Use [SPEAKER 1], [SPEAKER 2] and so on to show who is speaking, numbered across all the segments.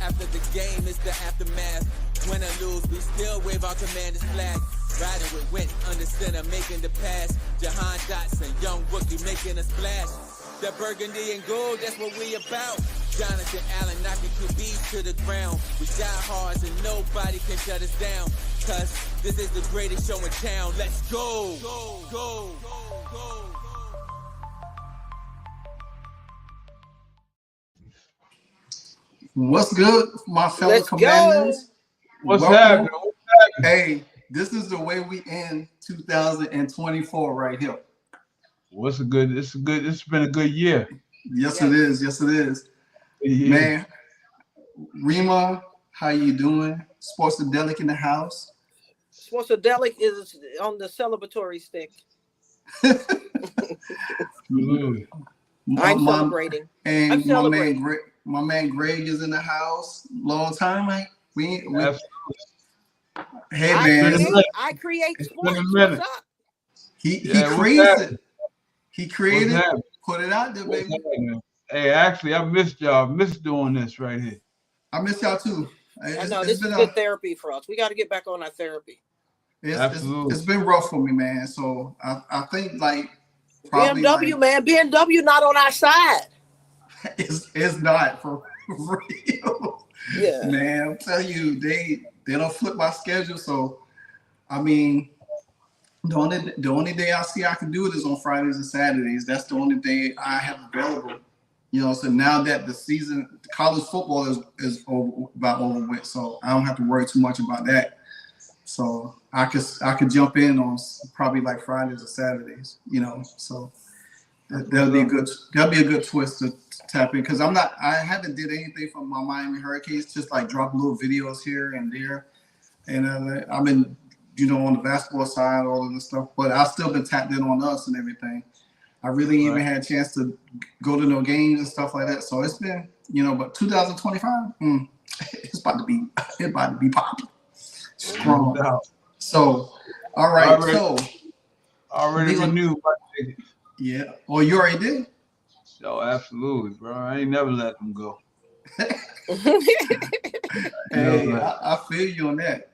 [SPEAKER 1] After the game, it's the aftermath. Win or lose, we still wave our tremendous flag. Riding with Went under center, making the pass. Jahan Dotson, young rookie, making a splash. The burgundy and gold, that's what we about. Jonathan Allen knocking QBs to the ground. We die hard and nobody can shut us down. Cause this is the greatest show in town. Let's go! Go, go, go, go.
[SPEAKER 2] What's good, my fellow
[SPEAKER 3] Let's
[SPEAKER 2] commanders?
[SPEAKER 3] Go.
[SPEAKER 4] What's happening?
[SPEAKER 2] Hey, this is the way we end 2024 right here.
[SPEAKER 4] What's a good? It's good. It's been a good year.
[SPEAKER 2] Yes, it is. Yes, it is.
[SPEAKER 4] Yeah.
[SPEAKER 2] Man, Rima, how you doing? Sportsadelic in the house.
[SPEAKER 3] Sportsadelic is on the celebratory stick.
[SPEAKER 4] Absolutely.
[SPEAKER 3] I'm celebrating.
[SPEAKER 2] And
[SPEAKER 3] I'm celebrating.
[SPEAKER 2] my man Greg is in the house. Long time, man. We hey man,
[SPEAKER 3] I create sports.
[SPEAKER 4] What's
[SPEAKER 3] up?
[SPEAKER 2] He creates it. He created it, put it out there, baby.
[SPEAKER 4] Hey, actually, I missed y'all. I missed doing this right here.
[SPEAKER 2] I miss y'all too.
[SPEAKER 3] I know this is good therapy for us. We got to get back on our therapy.
[SPEAKER 2] It's been rough for me, man. So I think like probably
[SPEAKER 3] BMW, man. BMW not on our side.
[SPEAKER 2] It's not for real.
[SPEAKER 3] Yeah,
[SPEAKER 2] man. I'm telling you, they don't flip my schedule. So I mean, the only day I see I can do it is on Fridays and Saturdays. That's the only day I have available. You know, so now that the season, college football is over with, so I don't have to worry too much about that. So I could jump in on probably like Fridays or Saturdays. You know, so that'll be a good twist to tap in, because I haven't did anything from my Miami Hurricanes, just like drop little videos here and there, and I've been, you know, on the basketball side, all of this stuff, but I've still been tapped in on us and everything. I really even had a chance to go to no games and stuff like that. So it's been, you know, but 2025, it's about to be popping. Strong. So, all right.
[SPEAKER 4] Already renewed my ticket.
[SPEAKER 2] Yeah. Oh, you already did?
[SPEAKER 4] Oh, absolutely, bro. I ain't never let them go.
[SPEAKER 2] Hey, I feel you on that.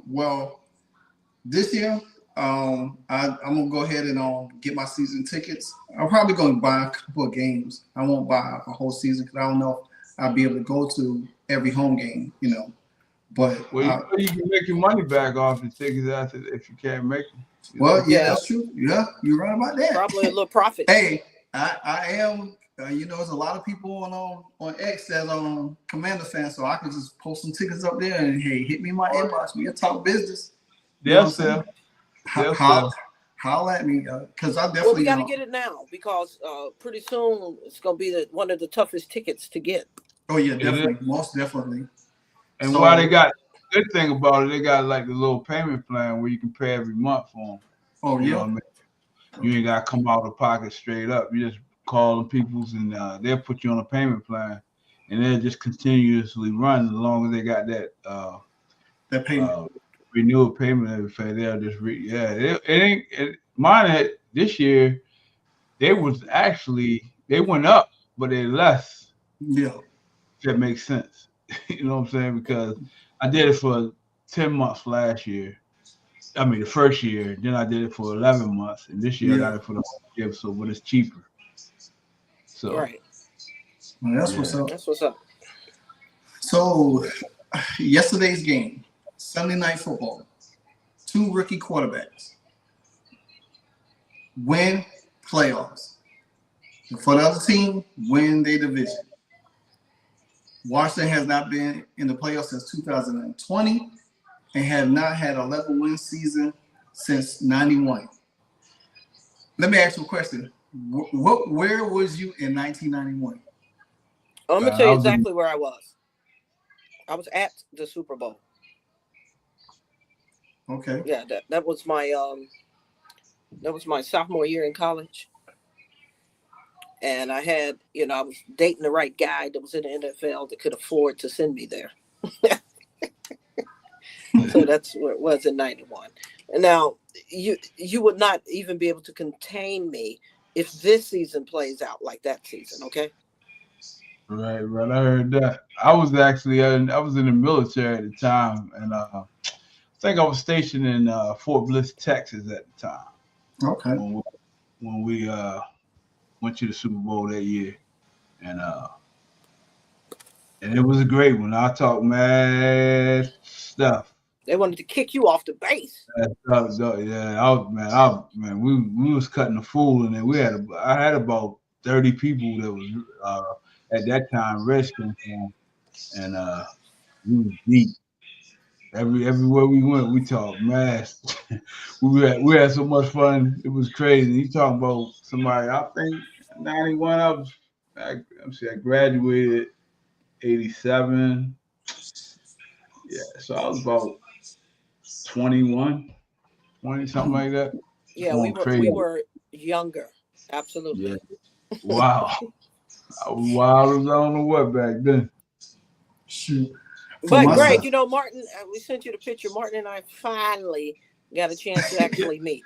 [SPEAKER 2] Well, this year, I'm gonna go ahead and get my season tickets. I'm probably gonna buy a couple of games. I won't buy a whole season because I don't know if I'll be able to go to every home game, you know. But
[SPEAKER 4] you can make your money back off the tickets after if you can't make them.
[SPEAKER 2] Well, yeah, that's true. Yeah, you're right about that.
[SPEAKER 3] Probably a little profit.
[SPEAKER 2] Hey, I am. You know, there's a lot of people on X that's Commander fans, so I can just post some tickets up there and hey, hit me in my inbox. We can talk business.
[SPEAKER 4] Yes, sir.
[SPEAKER 2] Holla at me, because I definitely.
[SPEAKER 3] Well, we got to get it now because pretty soon it's gonna be one of the toughest tickets to get.
[SPEAKER 2] Oh yeah, definitely, most definitely.
[SPEAKER 4] And why they got good thing about it, they got like the little payment plan where you can pay every month for them.
[SPEAKER 2] Oh yeah.
[SPEAKER 4] You know what I mean? You ain't got to come out of pocket straight up. You just call them peoples and they'll put you on a payment plan, and they'll just continuously run as long as they got that payment. Renewal payment every they'll just mine this year they went up, but they're less.
[SPEAKER 2] Yeah.
[SPEAKER 4] If that makes sense. You know what I'm saying? Because I did it for 10 months last year. I mean the first year, then I did it for 11 months, and this year I got it for the whole year, so but it's cheaper. So
[SPEAKER 3] right.
[SPEAKER 2] Well, that's what's up.
[SPEAKER 3] That's what's up.
[SPEAKER 2] So yesterday's game, Sunday Night Football, 2 rookie quarterbacks win playoffs. For the other team, win their division. Washington has not been in the playoffs since 2020 and have not had an 11-win season since 91. Let me ask you a question. Where was you in 1991?
[SPEAKER 3] I'm going to tell you exactly where I was. I was at the Super Bowl.
[SPEAKER 2] Okay.
[SPEAKER 3] Yeah, that was my sophomore year in college. And I had, I was dating the right guy that was in the NFL that could afford to send me there. So that's where it was in 91. And now you would not even be able to contain me if this season plays out like that season, okay?
[SPEAKER 4] Right. I heard that. I was actually I was in the military at the time, and I think I was stationed in Fort Bliss, Texas at the time
[SPEAKER 2] Okay.
[SPEAKER 4] when we went to the Super Bowl that year, and and it was a great one. I talk mad stuff.
[SPEAKER 3] They wanted to kick you off the base.
[SPEAKER 4] Yeah, man, we was cutting the fool, and then I had about 30 people that was at that time rescuing him, and we was deep. Everywhere we went, we talked mass. we had so much fun. It was crazy. You talking about somebody? I think 91. I graduated 87. Yeah, so I was about 21, 20, something like that.
[SPEAKER 3] Yeah,
[SPEAKER 4] Going crazy.
[SPEAKER 3] we were younger. Absolutely.
[SPEAKER 4] Yeah. Wow. I was wild as I don't know what back then.
[SPEAKER 2] Shoot.
[SPEAKER 3] But Greg, Martin, we sent you the picture. Martin and I finally got a chance to actually meet.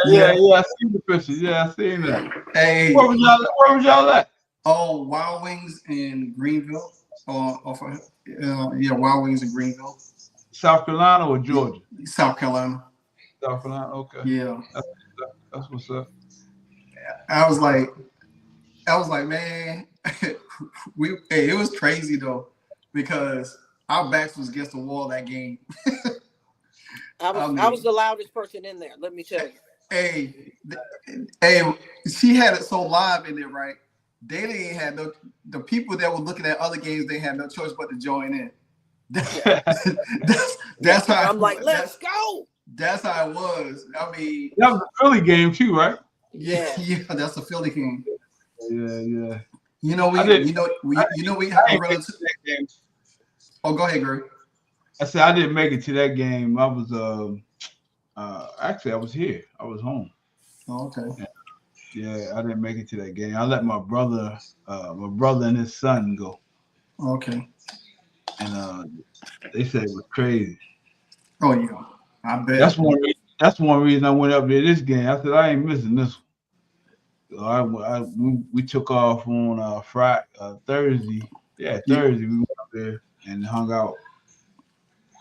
[SPEAKER 4] Yeah. I seen the picture. Yeah, I seen that.
[SPEAKER 2] Hey,
[SPEAKER 4] where was y'all at?
[SPEAKER 2] Oh, Wild Wings in Greenville. Wild Wings in Greenville.
[SPEAKER 4] South Carolina or Georgia?
[SPEAKER 2] South Carolina.
[SPEAKER 4] South Carolina. Okay.
[SPEAKER 2] Yeah.
[SPEAKER 4] That's what's up.
[SPEAKER 2] I was like, man, it was crazy though, because our backs was against the wall that game.
[SPEAKER 3] I was the loudest person in there, let me tell you.
[SPEAKER 2] Hey, she had it so live in there, right? They didn't have the people that were looking at other games, they had no choice but to join in. That's how
[SPEAKER 3] I'm like, let's go.
[SPEAKER 2] That's how it was. I mean,
[SPEAKER 4] that was a Philly game too, right?
[SPEAKER 2] Yeah, that's a Philly game.
[SPEAKER 4] Yeah.
[SPEAKER 2] We have a relative. Oh, go ahead, Greg.
[SPEAKER 4] I said I didn't make it to that game. I was actually I was here. I was home.
[SPEAKER 2] Oh, okay.
[SPEAKER 4] Yeah, I didn't make it to that game. I let my brother and his son go.
[SPEAKER 2] Okay.
[SPEAKER 4] And they said it was crazy.
[SPEAKER 2] Oh yeah, I bet.
[SPEAKER 4] That's one reason I went up there this game. I said I ain't missing this one. So we took off on Thursday. Yeah, Thursday we went up there and hung out,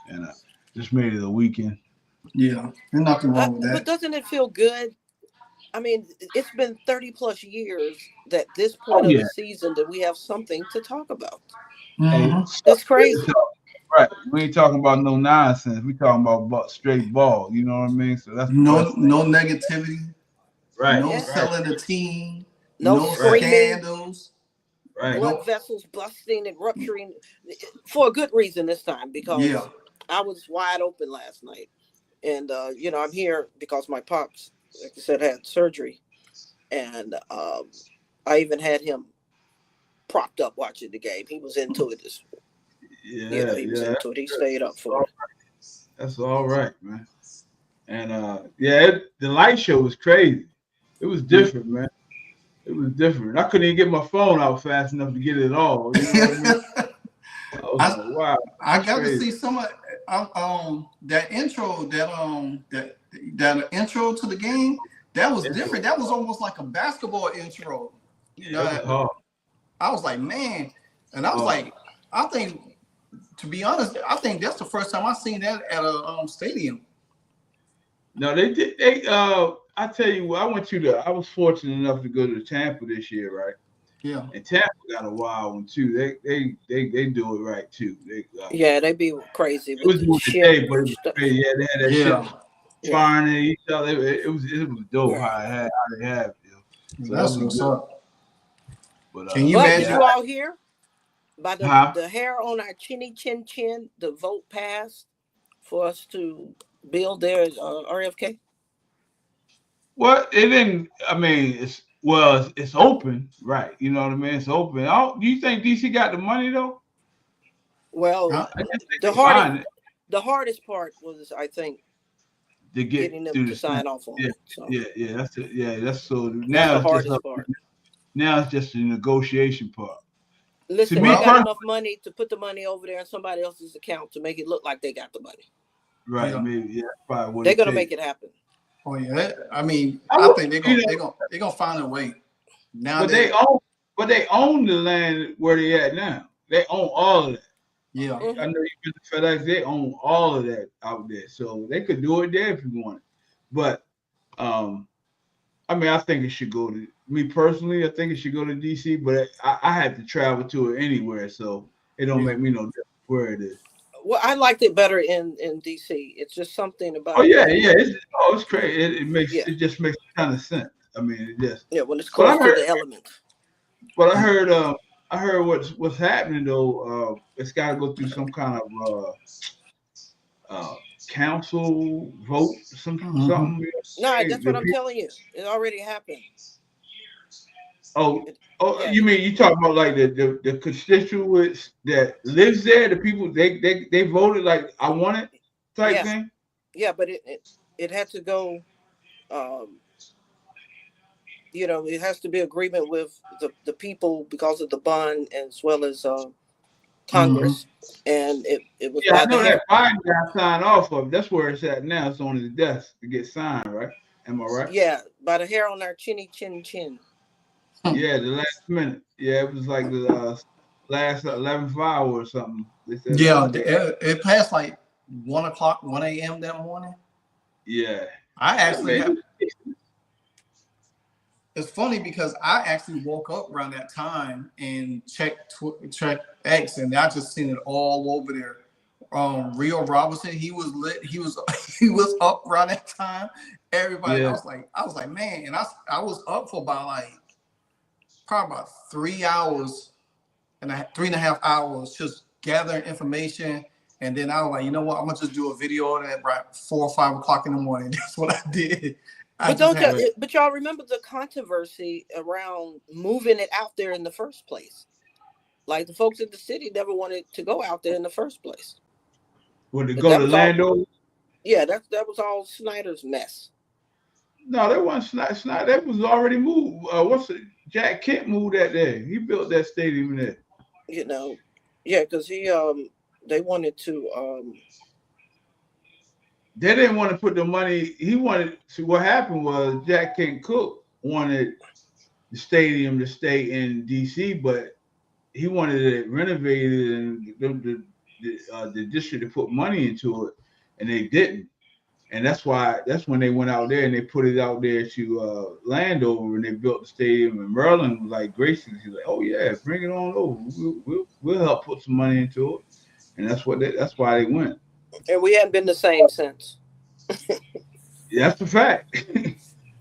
[SPEAKER 4] and just made it a weekend.
[SPEAKER 2] Yeah, there's nothing wrong with that.
[SPEAKER 3] But doesn't it feel good? I mean, it's been 30 plus years that this point of the season that we have something to talk about.
[SPEAKER 2] Mm-hmm.
[SPEAKER 3] That's crazy.
[SPEAKER 4] Right. We ain't talking about no nonsense. We talking about straight ball. You know what I mean? So that's
[SPEAKER 2] no negativity.
[SPEAKER 4] Right.
[SPEAKER 2] No selling the team.
[SPEAKER 3] No
[SPEAKER 2] scandals.
[SPEAKER 4] Right.
[SPEAKER 3] Blood vessels busting and rupturing for a good reason this time, because I was wide open last night. And, I'm here because my pops, like I said, had surgery. And I even had him propped up watching the game. He was into it. He was into it. He stayed up for it.
[SPEAKER 4] That's all right, man. And the light show was crazy. It was different, man. It was different. I couldn't even get my phone out fast enough to get it all. You know what I mean? Wow.
[SPEAKER 2] I got to see some of that intro, that intro to the game. That was different. That was almost like a basketball intro. I was like, man, and I was like, I think, to be honest, I think that's the first time I've seen that at a stadium.
[SPEAKER 4] No, they did. I tell you what, I was fortunate enough to go to Tampa this year, right?
[SPEAKER 2] Yeah.
[SPEAKER 4] And Tampa got a wild one too. They do it right too.
[SPEAKER 3] They be crazy.
[SPEAKER 4] It was the day, but they had that shit firing at each other. It was dope how they have it.
[SPEAKER 2] So that's what's up.
[SPEAKER 3] But can you imagine? You all hear by the hair on our chin, the vote passed for us to build their RFK?
[SPEAKER 4] Well, it didn't. I mean, it's open, right? You know what I mean? It's open. Do you think DC got the money though?
[SPEAKER 3] Well, the hardest part was, I think, getting them to sign off on it. So.
[SPEAKER 4] That's so. Now
[SPEAKER 3] that's the hardest part.
[SPEAKER 4] Now it's just the negotiation part.
[SPEAKER 3] Listen, they got enough money to put the money over there in somebody else's account to make it look like they got the money.
[SPEAKER 4] Right? Maybe. Probably what
[SPEAKER 3] they're gonna make it happen.
[SPEAKER 2] Oh yeah, I mean, I think they're gonna find a way. Now
[SPEAKER 4] but they own but they own the land where they at now. They own all of that.
[SPEAKER 2] Yeah.
[SPEAKER 3] Mm-hmm.
[SPEAKER 4] I know you've been to FedEx. They own all of that out there, so they could do it there if you want. But I mean, I think it should go to me personally. I think it should go to DC, but I had to travel to it anywhere, so it don't make me no difference where it is.
[SPEAKER 3] Well, I liked it better in DC. It's just something
[SPEAKER 4] Oh
[SPEAKER 3] about
[SPEAKER 4] yeah, yeah. It's crazy.
[SPEAKER 3] yeah,
[SPEAKER 4] It just makes a ton of sense. I mean, it just.
[SPEAKER 3] yeah, when it's
[SPEAKER 4] But
[SPEAKER 3] close to the elements.
[SPEAKER 4] But I heard what's happening though. It's got to go through some kind of council vote, something.
[SPEAKER 3] No, that's what I'm telling you. It already happened.
[SPEAKER 4] Oh,
[SPEAKER 3] Yeah.
[SPEAKER 4] you mean you talk about like the constituents that lives there, the people they voted like I want it type thing.
[SPEAKER 3] Yeah, but it had to go. It has to be agreement with the people because of the bond as well as Congress, and it was
[SPEAKER 4] Yeah,
[SPEAKER 3] by
[SPEAKER 4] I know
[SPEAKER 3] the
[SPEAKER 4] that
[SPEAKER 3] hair.
[SPEAKER 4] Biden got signed off of. That's where it's at now. It's on his desk to get signed, right? Am I right?
[SPEAKER 3] Yeah, by the hair on our chinny chin.
[SPEAKER 4] Yeah, the last minute. Yeah, it was like the last 11th hour or something. They said,
[SPEAKER 2] Yeah, it passed like 1 a.m. that morning.
[SPEAKER 4] Yeah.
[SPEAKER 2] I actually have. It's funny because I actually woke up around that time and checked X, and I just seen it all over there. Rio Robinson, he was lit. He was he was up around that time. Everybody,
[SPEAKER 4] Yeah.
[SPEAKER 2] I was like, man, and I was up for probably about 3 hours and 3.5 hours just gathering information. And then I was like, you know what? I'm gonna just do a video on it right 4 or 5 o'clock in the morning. That's what I did.
[SPEAKER 3] But y'all remember the controversy around moving it out there in the first place? Like the folks in the city never wanted to go out there in the first place.
[SPEAKER 4] Would it go to Lando?
[SPEAKER 3] Yeah, that was all Snyder's mess.
[SPEAKER 4] No, that wasn't Snyder. That was already moved. Jack Kent moved that there. He built that stadium there.
[SPEAKER 3] Yeah, because they wanted to.
[SPEAKER 4] They didn't want to put the money. He wanted. See, what happened was Jack Kent Cook wanted the stadium to stay in D.C., but he wanted it renovated and the district to put money into it, and they didn't. And that's when they went out there and they put it out there to Landover, and they built the stadium. And Merlin was like gracious. He's like, "Oh yeah, bring it on over. We'll help put some money into it." And that's why they went.
[SPEAKER 3] And we hadn't been the same since.
[SPEAKER 4] That's a fact.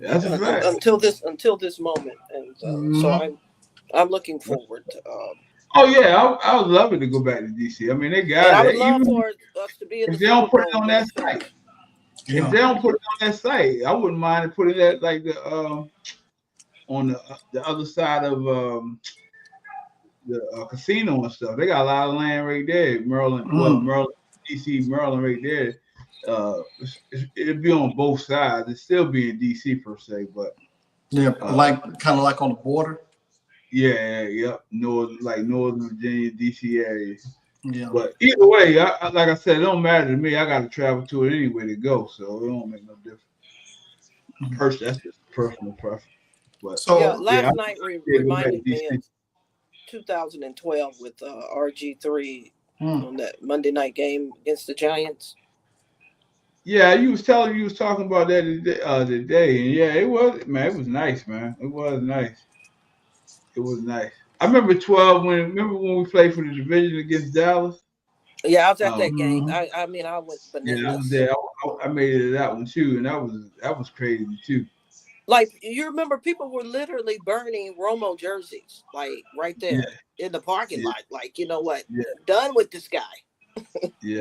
[SPEAKER 4] That's a fact.
[SPEAKER 3] Until this moment, and so I'm looking forward to.
[SPEAKER 4] Oh yeah, I would love it to go back to DC. I mean, they got it.
[SPEAKER 3] I would love for us to be in.
[SPEAKER 4] If they don't put it on that site.
[SPEAKER 2] Yeah.
[SPEAKER 4] If they don't put it on that site, I wouldn't mind putting that like on the other side of the casino and stuff. They got a lot of land right there, Maryland, DC, Maryland, right there. It'd be on both sides. It'd still be in DC per se, but
[SPEAKER 2] kind of like on the border.
[SPEAKER 4] Yeah, Northern Virginia, DC area.
[SPEAKER 2] Yeah.
[SPEAKER 4] But either way, like I said, it don't matter to me. I got to travel to it anyway to go, so it don't make no difference. That's just personal preference. But
[SPEAKER 3] last night reminded me of 2012 with RG3 on that Monday night game against the Giants.
[SPEAKER 4] Yeah, you was talking about that today, and yeah, it was nice, man. It was nice. It was nice. I remember 12 when we played for the division against Dallas.
[SPEAKER 3] Yeah, I was at that game. I mean, I went bananas.
[SPEAKER 4] Yeah, I was there. I made it to that one too, and that was crazy too.
[SPEAKER 3] Like, you remember, people were literally burning Romo jerseys, like right there in the parking lot. Like, you know what?
[SPEAKER 4] Yeah.
[SPEAKER 3] Done with this guy.
[SPEAKER 4] Yeah.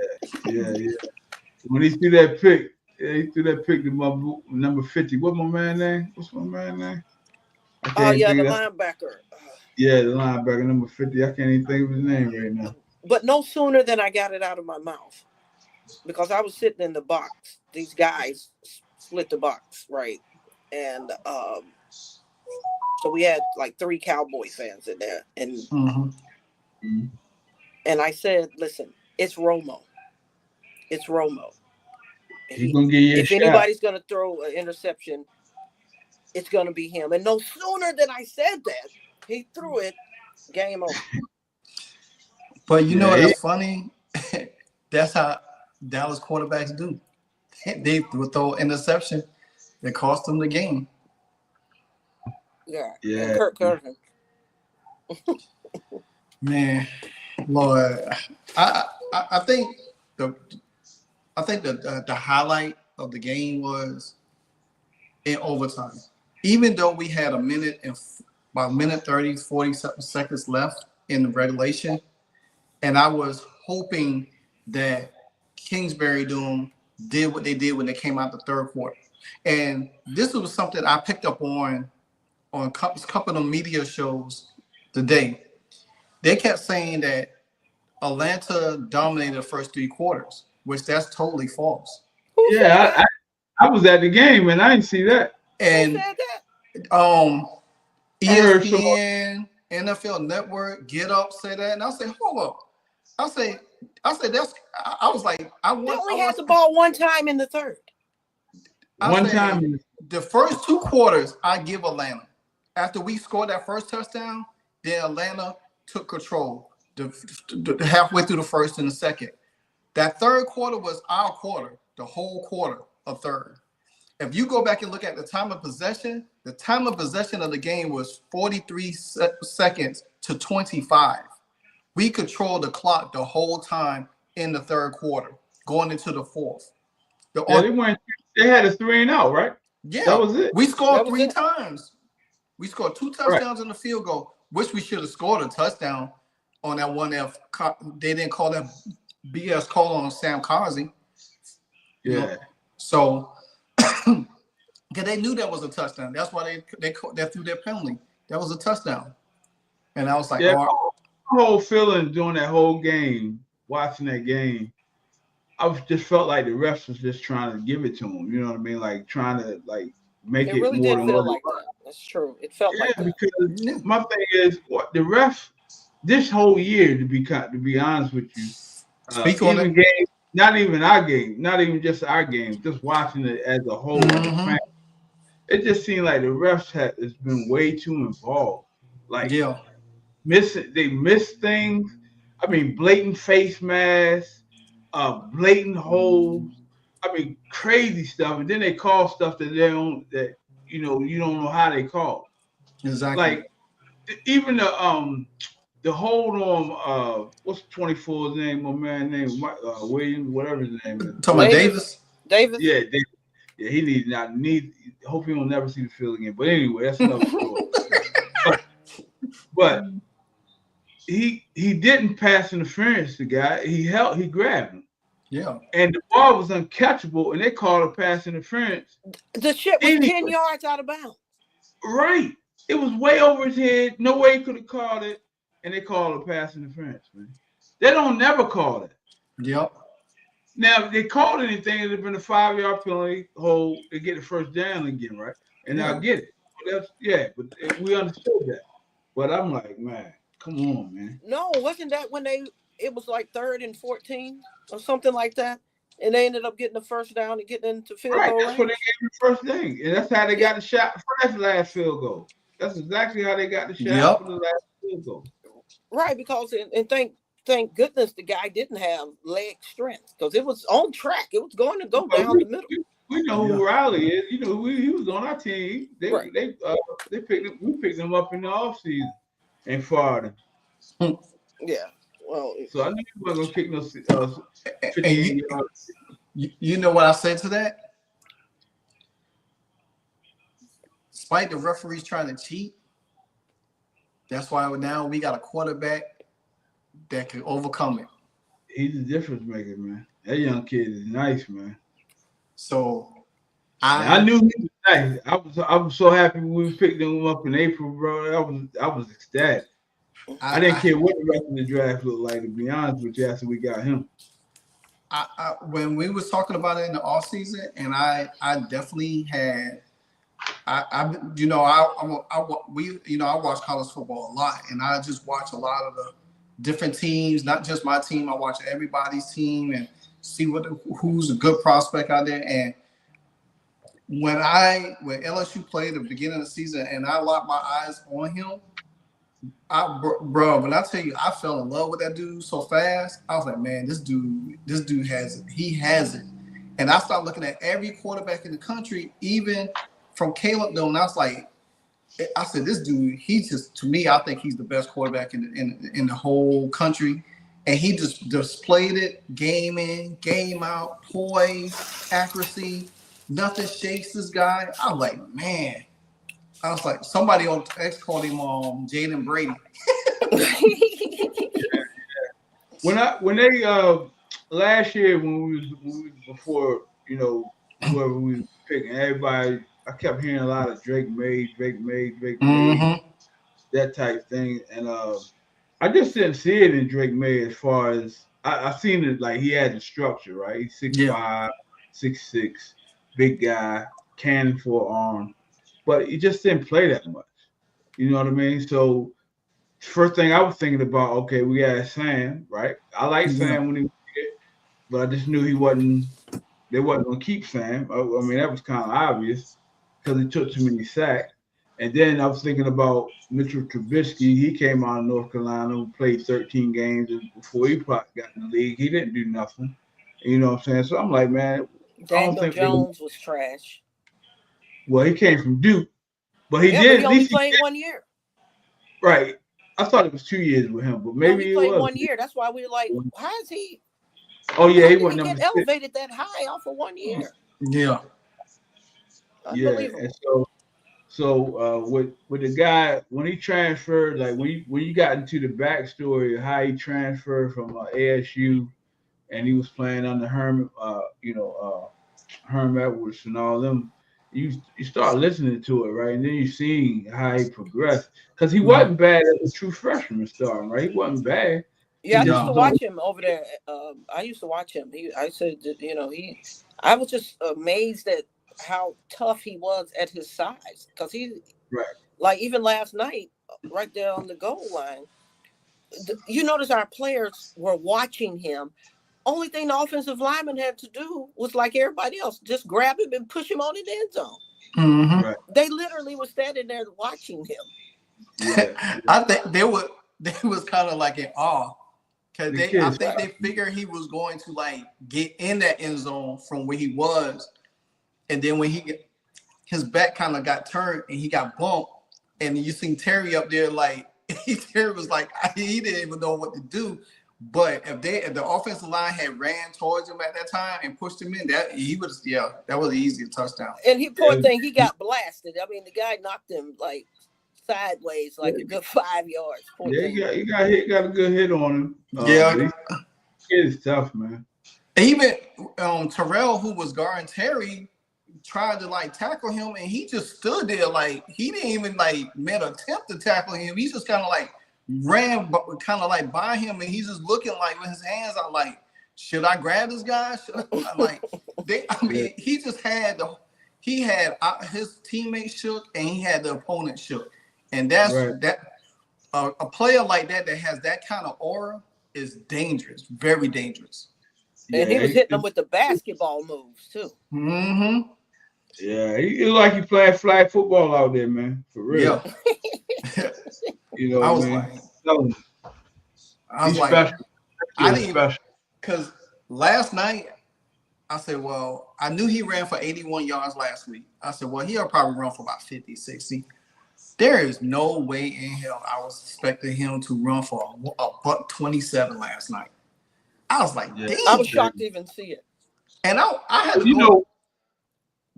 [SPEAKER 4] When he threw that pick, to my number 50. What's my man name?
[SPEAKER 3] The linebacker.
[SPEAKER 4] Yeah, the linebacker, number 50. I can't even think of his name right now.
[SPEAKER 3] But no sooner than I got it out of my mouth, because I was sitting in the box. These guys split the box, right? And so we had like 3 Cowboy fans in there. And and I said, listen, it's Romo. It's Romo.
[SPEAKER 4] He's gonna give you a shot.
[SPEAKER 3] Anybody's going to throw an interception, it's going to be him. And no sooner than I said that, He threw it. Game over.
[SPEAKER 2] But you know that's funny. That's how Dallas quarterbacks do. They would throw interception that cost them the game.
[SPEAKER 3] Yeah.
[SPEAKER 4] Yeah.
[SPEAKER 3] And Kirk Cousins.
[SPEAKER 2] Man, Lord, I think the highlight of the game was in overtime. Even though we had about a minute 30, 40 seconds left in the regulation, and I was hoping that Kingsbury Doom did what they did when they came out the third quarter. And this was something I picked up on a couple of media shows today. They kept saying that Atlanta dominated the first 3 quarters, which that's totally false.
[SPEAKER 4] Yeah, I was at the game and I didn't see that.
[SPEAKER 2] And
[SPEAKER 3] Who said that?
[SPEAKER 2] ESPN, NFL Network, Get Up say that, and I say, hold up. I say that's. I was like,
[SPEAKER 3] They only had the ball one time in the third.
[SPEAKER 4] One time.
[SPEAKER 2] The first 2 quarters, I give Atlanta. After we scored that first touchdown, then Atlanta took control the halfway through the first and the second. That third quarter was our quarter, the whole quarter of third. If you go back and look at the time of possession of the game was 43 seconds to 25. We controlled the clock the whole time in the third quarter, going into the fourth.
[SPEAKER 4] They had a 3-and-out, right?
[SPEAKER 2] Yeah,
[SPEAKER 4] that was it.
[SPEAKER 2] We scored 3 times. We scored 2 touchdowns in the field goal. Wish we should have scored a touchdown on that one. They didn't call that BS call on Sam Carsey.
[SPEAKER 4] Yeah.
[SPEAKER 2] You know? So, because they knew that was a touchdown. That's why they threw their penalty. That was a touchdown. And I was like,
[SPEAKER 4] my whole feeling during that whole game, watching that game, I just felt like the refs was just trying to give it to them. You know what I mean? Like trying to make it
[SPEAKER 3] really
[SPEAKER 4] more
[SPEAKER 3] did
[SPEAKER 4] than
[SPEAKER 3] feel
[SPEAKER 4] what
[SPEAKER 3] like
[SPEAKER 4] it was.
[SPEAKER 3] that. That's true. It felt like that.
[SPEAKER 4] Because my thing is, what the ref this whole year, to be honest with you,
[SPEAKER 2] speak on it.
[SPEAKER 4] Game, not even our game, not even just our game, just watching it as a whole.
[SPEAKER 2] Mm-hmm.
[SPEAKER 4] It just seemed like the refs has been way too involved. Like
[SPEAKER 2] they
[SPEAKER 4] miss things. I mean, blatant face masks, blatant holes. I mean, crazy stuff, and then they call stuff that you don't know how they call.
[SPEAKER 2] Exactly.
[SPEAKER 4] Like even the hold on what's 24's name? My man name William, whatever his name is.
[SPEAKER 2] Talking about Davis.
[SPEAKER 4] Yeah, Davis. Yeah, he hope he don't never see the field again. But anyway, that's another story. but he didn't pass interference. The guy he grabbed him.
[SPEAKER 2] Yeah.
[SPEAKER 4] And the ball was uncatchable, and they called a pass interference.
[SPEAKER 3] The shit was 10 yards out of bounds.
[SPEAKER 4] Right. It was way over his head. No way he could have called it, and they called a pass interference, man. They don't never call it.
[SPEAKER 2] Yep.
[SPEAKER 4] Now, if they called anything, it'd have been a 5-yard penalty hold to get the first down again, right? And I'll get it. But we understood that. But I'm like, man, come on, man.
[SPEAKER 3] No, wasn't that when it was like 3rd and 14 or something like that? And they ended up getting the first down and getting into field goal range.
[SPEAKER 4] That's when they gave the first thing. And that's how they got the shot for that last field goal. That's exactly how they got the shot for the last field goal.
[SPEAKER 3] Right, because and thank goodness the guy didn't have leg strength because it was on track. It was going to go down the middle.
[SPEAKER 4] We know who Riley is. You know, he was on our team. We picked him up in the offseason and fired him.
[SPEAKER 3] Yeah. Well,
[SPEAKER 4] so I knew he wasn't going to kick no 15 yards.
[SPEAKER 2] You know what I said to that? Despite the referees trying to cheat, that's why now we got a quarterback that can overcome it.
[SPEAKER 4] He's a difference maker, man. That young kid is nice, man.
[SPEAKER 2] So
[SPEAKER 4] I knew he was nice. I was so happy when we picked him up in April, bro. I was ecstatic. I didn't care what the rest of the draft looked like, to be honest with you, after we got him.
[SPEAKER 2] When we was talking about it in the off season, and I definitely had, I watch college football a lot, and I just watch a lot of the different teams, not just my team. I watch everybody's team and see who's a good prospect out there. And when LSU played at the beginning of the season, and I locked my eyes on him, Bro, when I tell you, I fell in love with that dude so fast. I was like, man, this dude has it. He has it. And I started looking at every quarterback in the country, even from Caleb though, and I was like, I said, this dude, he's just, to me, I think he's the best quarterback in the whole country. And he just displayed it, game in, game out, poise, accuracy. Nothing shakes this guy. I was like, man. I was like, somebody on X called him Jaden Brady.
[SPEAKER 4] When they last year when we was before, you know, whoever we was picking, everybody, I kept hearing a lot of Drake May, that type thing, and I just didn't see it in Drake May as far as I seen it like he had the structure, right? He's 6'5", 6'6", big guy, cannon for an arm, but he just didn't play that much. You know what I mean? So first thing I was thinking about, okay, we got Sam, right? I like Sam when he was here, but I just knew they wasn't gonna keep Sam. I mean, that was kind of obvious because he took too many sacks. And then I was thinking about Mitchell Trubisky. He came out of North Carolina, who played 13 games before he probably got in the league. He didn't do nothing. You know what I'm saying? So I'm like, man,
[SPEAKER 3] Daniel Jones was trash.
[SPEAKER 4] Well, he came from Duke, but he did.
[SPEAKER 3] But he only played 1 year.
[SPEAKER 4] Right. I thought it was 2 years with him, but maybe
[SPEAKER 3] he played 1 year. That's why we were like, how is he?
[SPEAKER 4] Oh yeah, he
[SPEAKER 3] wasn't get elevated that high off of 1 year.
[SPEAKER 2] Yeah.
[SPEAKER 3] Unbelievable.
[SPEAKER 4] And so with the guy when he transferred, like when you got into the backstory of how he transferred from ASU, and he was playing under Herm Edwards and all them. You start listening to it, right? And then you see how he progressed. Because he wasn't bad as a true freshman starting, right? He wasn't bad.
[SPEAKER 3] Yeah, I used to watch him over there. I used to watch him. I was just amazed at how tough he was at his size. Because like even last night, right there on the goal line, you notice our players were watching him. Only thing the offensive lineman had to do was like everybody else, just grab him and push him on in the end zone.
[SPEAKER 2] Mm-hmm. Right.
[SPEAKER 3] They literally were standing there watching him.
[SPEAKER 2] Yeah. I think they was kind of like in awe because I think they figured he was going to like get in that end zone from where he was, and then when his back kind of got turned and he got bumped, and you seen Terry up there like Terry was like he didn't even know what to do. But if the offensive line had ran towards him at that time and pushed him in, that was an easy touchdown.
[SPEAKER 3] And poor thing, he got blasted. I mean, the guy knocked him like sideways, like a good 5 yards.
[SPEAKER 4] He got a good hit on him.
[SPEAKER 2] Yeah,
[SPEAKER 4] it's tough, man.
[SPEAKER 2] Even Terrell, who was guarding Terry, tried to like tackle him, and he just stood there like he didn't even like make an attempt to tackle him. He's just kind of like ran kind of like by him, and he's just looking like with his hands out like, should I grab this guy? He just had his teammates shook and he had the opponent shook, and that's a player like that has that kind of aura is dangerous, very dangerous.
[SPEAKER 3] And he was hitting them with the basketball moves too.
[SPEAKER 2] Mm-hmm.
[SPEAKER 4] Yeah, he like he playing flag football out there, man. For real.
[SPEAKER 2] Yeah.
[SPEAKER 4] You know,
[SPEAKER 2] I was like,
[SPEAKER 4] special.
[SPEAKER 2] I didn't even, because last night I said, well, I knew he ran for 81 yards last week. I said, well, he'll probably run for about 50, 60. There is no way in hell I was expecting him to run for a buck 27 last night. I was like, damn.
[SPEAKER 3] I was shocked to even see it.
[SPEAKER 2] And I had to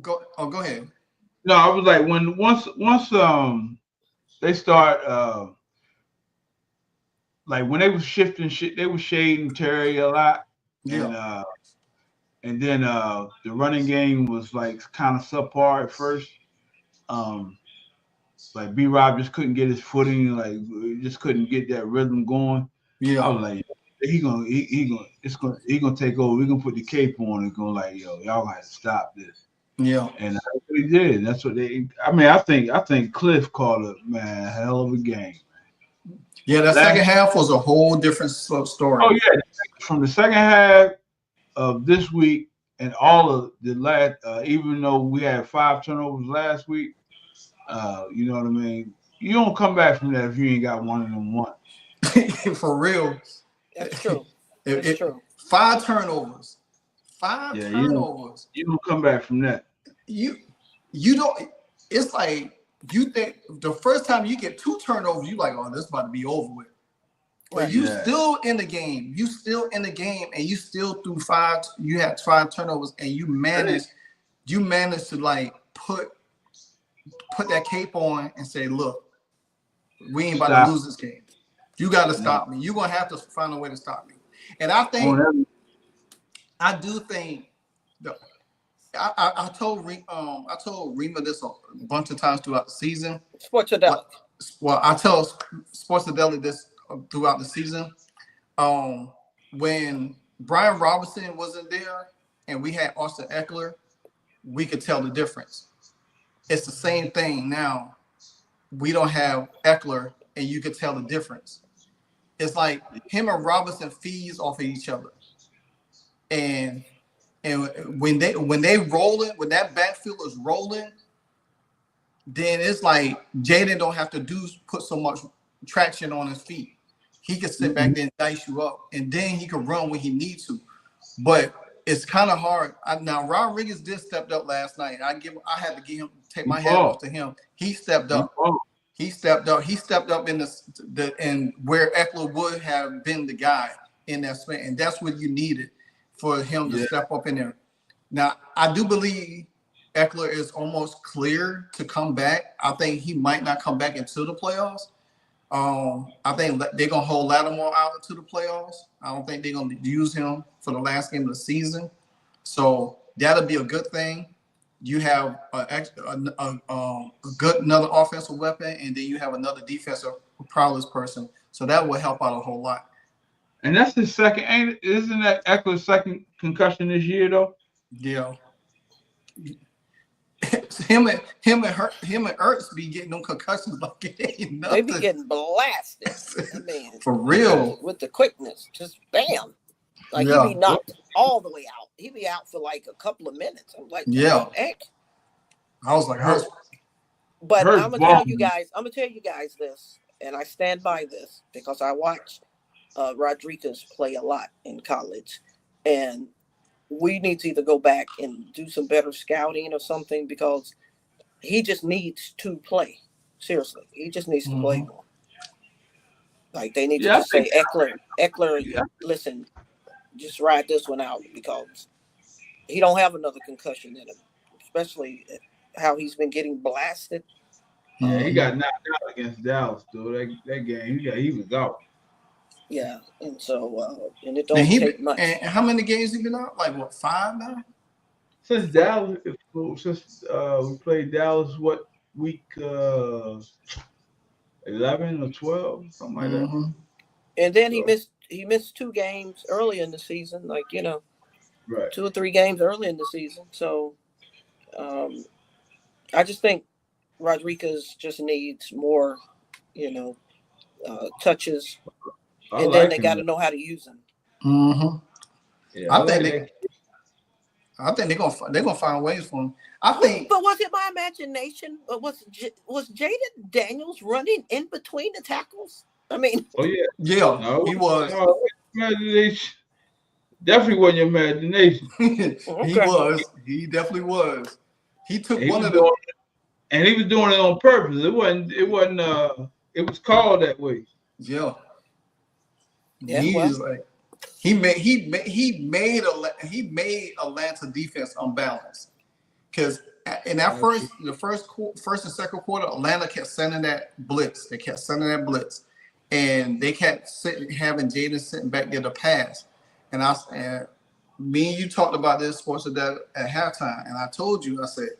[SPEAKER 2] go ahead.
[SPEAKER 4] No, I was like, once they start like when they was shifting shit, they was shading Terry a lot.
[SPEAKER 2] Yeah.
[SPEAKER 4] And then the running game was like kind of subpar at first. Like B-Rob just couldn't get his footing, like just couldn't get that rhythm going.
[SPEAKER 2] Yeah.
[SPEAKER 4] I was like, he gonna take over. We're gonna put the cape on and go like, yo, y'all got to stop this.
[SPEAKER 2] Yeah.
[SPEAKER 4] And that's what he did. That's what I think Cliff called it, man, a hell of a game.
[SPEAKER 2] Yeah, that second half was a whole different story.
[SPEAKER 4] Oh yeah, from the second half of this week and all of the last, even though we had 5 turnovers last week, you know what I mean. You don't come back from that if you ain't got one of them once.
[SPEAKER 2] For real.
[SPEAKER 3] That's true. That's true.
[SPEAKER 2] 5 turnovers.
[SPEAKER 4] You don't come back from that.
[SPEAKER 2] You don't. It's like you think the first time you get 2 turnovers, you like, oh, this is about to be over with. But you still in the game. You still in the game, and you still threw 5. You had 5 turnovers, and you managed to like put that cape on and say, look, we ain't about to lose this game. You got to stop me. You're gonna have to find a way to stop me. And I think I told Rima this a bunch of times throughout the season.
[SPEAKER 3] Sportsadelic.
[SPEAKER 2] Well, I tell Sportsadelic this throughout the season. When Brian Robinson wasn't there and we had Austin Eckler, we could tell the difference. It's the same thing now. We don't have Eckler, and you could tell the difference. It's like him and Robinson feeds off of each other, and when they rolling, when that backfield is rolling, then it's like Jaden don't have to put so much traction on his feet. He can sit back there and dice you up, and then he can run when he needs to. But it's kind of hard. Now Rodriguez did step up last night. I had to take my hat off to him. He stepped up. He stepped up. He stepped up in the where Eckler would have been the guy in that spot, and that's what you needed for him to step up in there. Now I do believe Eckler is almost clear to come back. I think he might not come back into the playoffs. I think they're gonna hold Lattimore out into the playoffs. I don't think they're gonna use him for the last game of the season. So that'll be a good thing. You have another offensive weapon, and then you have another defensive prowess person. So that will help out a whole lot.
[SPEAKER 4] And that's his second. Isn't that Eckler's second concussion this year, though?
[SPEAKER 2] Yeah. Him and Ertz be getting them concussions like it ain't nothing.
[SPEAKER 3] They be getting blasted. I mean,
[SPEAKER 2] for real,
[SPEAKER 3] with the quickness, just bam. Like he be knocked all the way out. He be out for like a couple of minutes. I'm like, heck.
[SPEAKER 2] I was like,
[SPEAKER 3] but I'm gonna tell you guys this, and I stand by this because I watched Rodriguez play a lot in college, and we need to either go back and do some better scouting or something because he just needs to play. Seriously, he just needs to play more. Like they need to just say, Eckler, listen, just ride this one out because he don't have another concussion in him, especially how he's been getting blasted.
[SPEAKER 4] Yeah, he got knocked out against Dallas, dude. That game, he was out.
[SPEAKER 3] Yeah, and so and it don't take much.
[SPEAKER 2] And how many games he been out? Like what, 5 now?
[SPEAKER 4] Since Dallas, we played Dallas, what week 11 or 12, something like that.
[SPEAKER 3] And then he missed 2 games early in the season, like 2 or 3 games early in the season. So I just think Rodriguez just needs more, touches. And then they got to know how to use them.
[SPEAKER 2] Yeah, I think they're gonna find ways for him. I think.
[SPEAKER 3] But was it my imagination? Was Jaden Daniels running in between the tackles? I mean.
[SPEAKER 2] Oh yeah, no, he was.
[SPEAKER 4] Imagination. Definitely wasn't your imagination.
[SPEAKER 2] He was. He definitely was. He took one of them,
[SPEAKER 4] and he was doing it on purpose. It wasn't. It was called that way.
[SPEAKER 2] Yeah. He made Atlanta defense unbalanced because in that first and second quarter, Atlanta kept sending that blitz. They kept sending that blitz, and they kept having Jaden sitting back there to pass. And me and you talked about this sports at halftime, and I told you, I said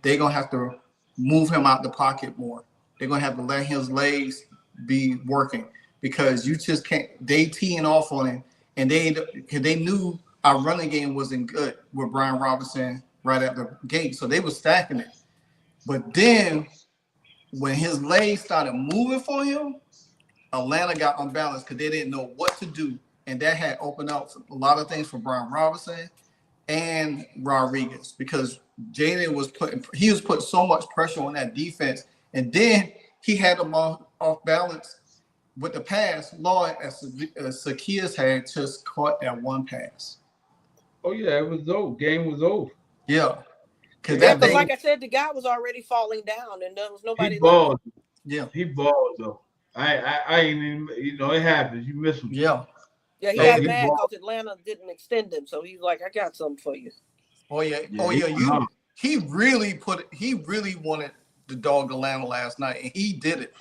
[SPEAKER 2] they're gonna have to move him out the pocket more. They're gonna have to let his legs be working. Because you just can't, they teeing off on him, and they knew our running game wasn't good with Brian Robinson right at the gate, so they were stacking it. But then when his legs started moving for him, Atlanta got unbalanced because they didn't know what to do, and that had opened up a lot of things for Brian Robinson and Rodriguez because Jaden was putting so much pressure on that defense, and then he had him off balance with the pass. Lord, as Zacchaeus had just caught that one pass.
[SPEAKER 4] Oh yeah, it was over. Game was over.
[SPEAKER 2] Yeah, because
[SPEAKER 3] Yeah,
[SPEAKER 2] that
[SPEAKER 3] because
[SPEAKER 2] thing.
[SPEAKER 3] like I said, the guy was already falling down, and there was
[SPEAKER 4] He
[SPEAKER 3] nobody left.
[SPEAKER 4] balled.
[SPEAKER 2] Yeah,
[SPEAKER 4] He balled though. I ain't even. It happens. You miss him.
[SPEAKER 2] yeah.
[SPEAKER 3] Yeah, he
[SPEAKER 4] So
[SPEAKER 3] got
[SPEAKER 2] And,
[SPEAKER 4] he
[SPEAKER 3] mad
[SPEAKER 4] balled.
[SPEAKER 3] because Atlanta didn't extend him, so he's like, "I got something for you."
[SPEAKER 2] oh yeah,
[SPEAKER 4] Yeah,
[SPEAKER 2] oh
[SPEAKER 4] he
[SPEAKER 2] yeah.
[SPEAKER 4] went off.
[SPEAKER 2] He really put it. He really wanted the dog Atlanta last night, and he did it.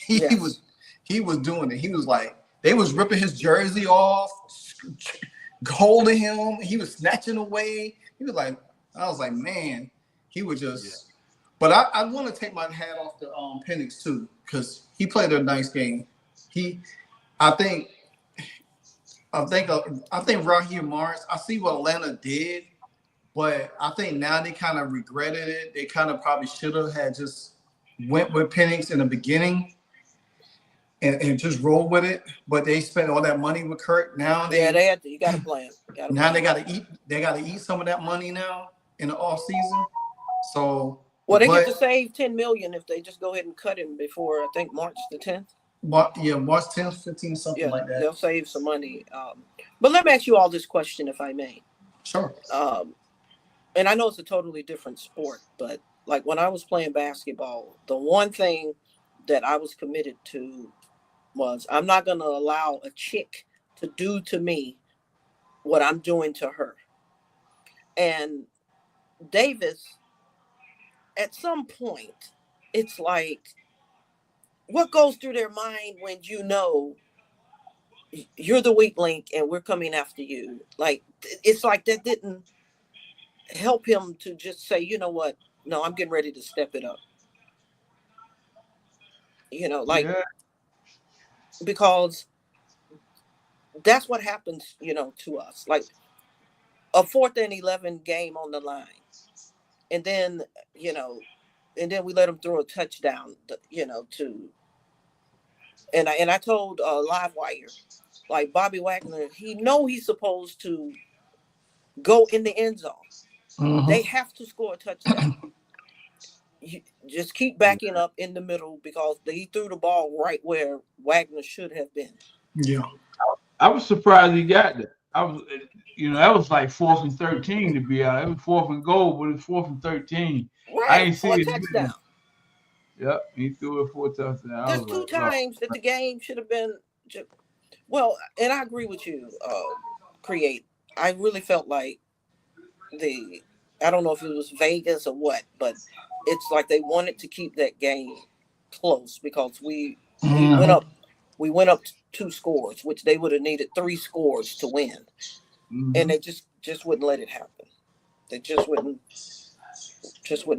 [SPEAKER 3] Yes.
[SPEAKER 2] He was doing it. He was like they was ripping his jersey off, holding him. He was snatching away. He was like, I was like, man, he was
[SPEAKER 4] Yeah.
[SPEAKER 2] just. But I want to take my hat off to Penix too, because he played a nice game. He, I think, I think Raheem Morris. I see what Atlanta did, but I think now they kind of regretted it. They kind of probably should have had just went with Penix in the beginning and just roll with it. But they spent all that money with Kurt. Now
[SPEAKER 3] Yeah,
[SPEAKER 2] they
[SPEAKER 3] they had to. You got to plan.
[SPEAKER 2] now they got to eat. They got to eat some of that money now in the off season. So,
[SPEAKER 3] Well, they get
[SPEAKER 2] but
[SPEAKER 3] to save $10 million if they just go ahead and cut him before I think March the 10th.
[SPEAKER 2] March 10th, 15th, something
[SPEAKER 3] Yeah,
[SPEAKER 2] like that.
[SPEAKER 3] they'll save some money. But let me ask you all this question, if I may.
[SPEAKER 2] Sure.
[SPEAKER 3] And I know it's a totally different sport, but like when I was playing basketball, the one thing that I was committed to was I'm not going to allow a chick to do to me what I'm doing to her. And Davis, at some point, it's like, what goes through their mind when you know you're the weak link and we're coming after you? Like, it's like that didn't help him to just say, you know what? No, I'm getting ready to step it up. Like,
[SPEAKER 4] Yeah.
[SPEAKER 3] because that's what happens, to us. Like a 4th and 11 game on the line. And then, we let him throw a touchdown, to, and I told Livewire, like Bobby Wagner, he's supposed to go in the end zone.
[SPEAKER 2] Mm-hmm.
[SPEAKER 3] They have to score a touchdown. You just keep backing up in the middle because he threw the ball right where Wagner should have been.
[SPEAKER 2] Yeah.
[SPEAKER 4] I was surprised he got that. That was like 4th and 13 to be out. It was 4th and goal, but it's 4th and 13. I
[SPEAKER 3] Right,
[SPEAKER 4] ain't
[SPEAKER 3] for
[SPEAKER 4] see
[SPEAKER 3] a
[SPEAKER 4] it.
[SPEAKER 3] touchdown.
[SPEAKER 4] Yep, he threw it for a touchdown. I
[SPEAKER 3] There's
[SPEAKER 4] was
[SPEAKER 3] two
[SPEAKER 4] like, oh.
[SPEAKER 3] times that the game should have been. Well, and I agree with you, Create. I really felt like I don't know if it was Vegas or what, but it's like they wanted to keep that game close because we went up. We went up 2 scores, which they would have needed 3 scores to win, and they just wouldn't let it happen. They just wouldn't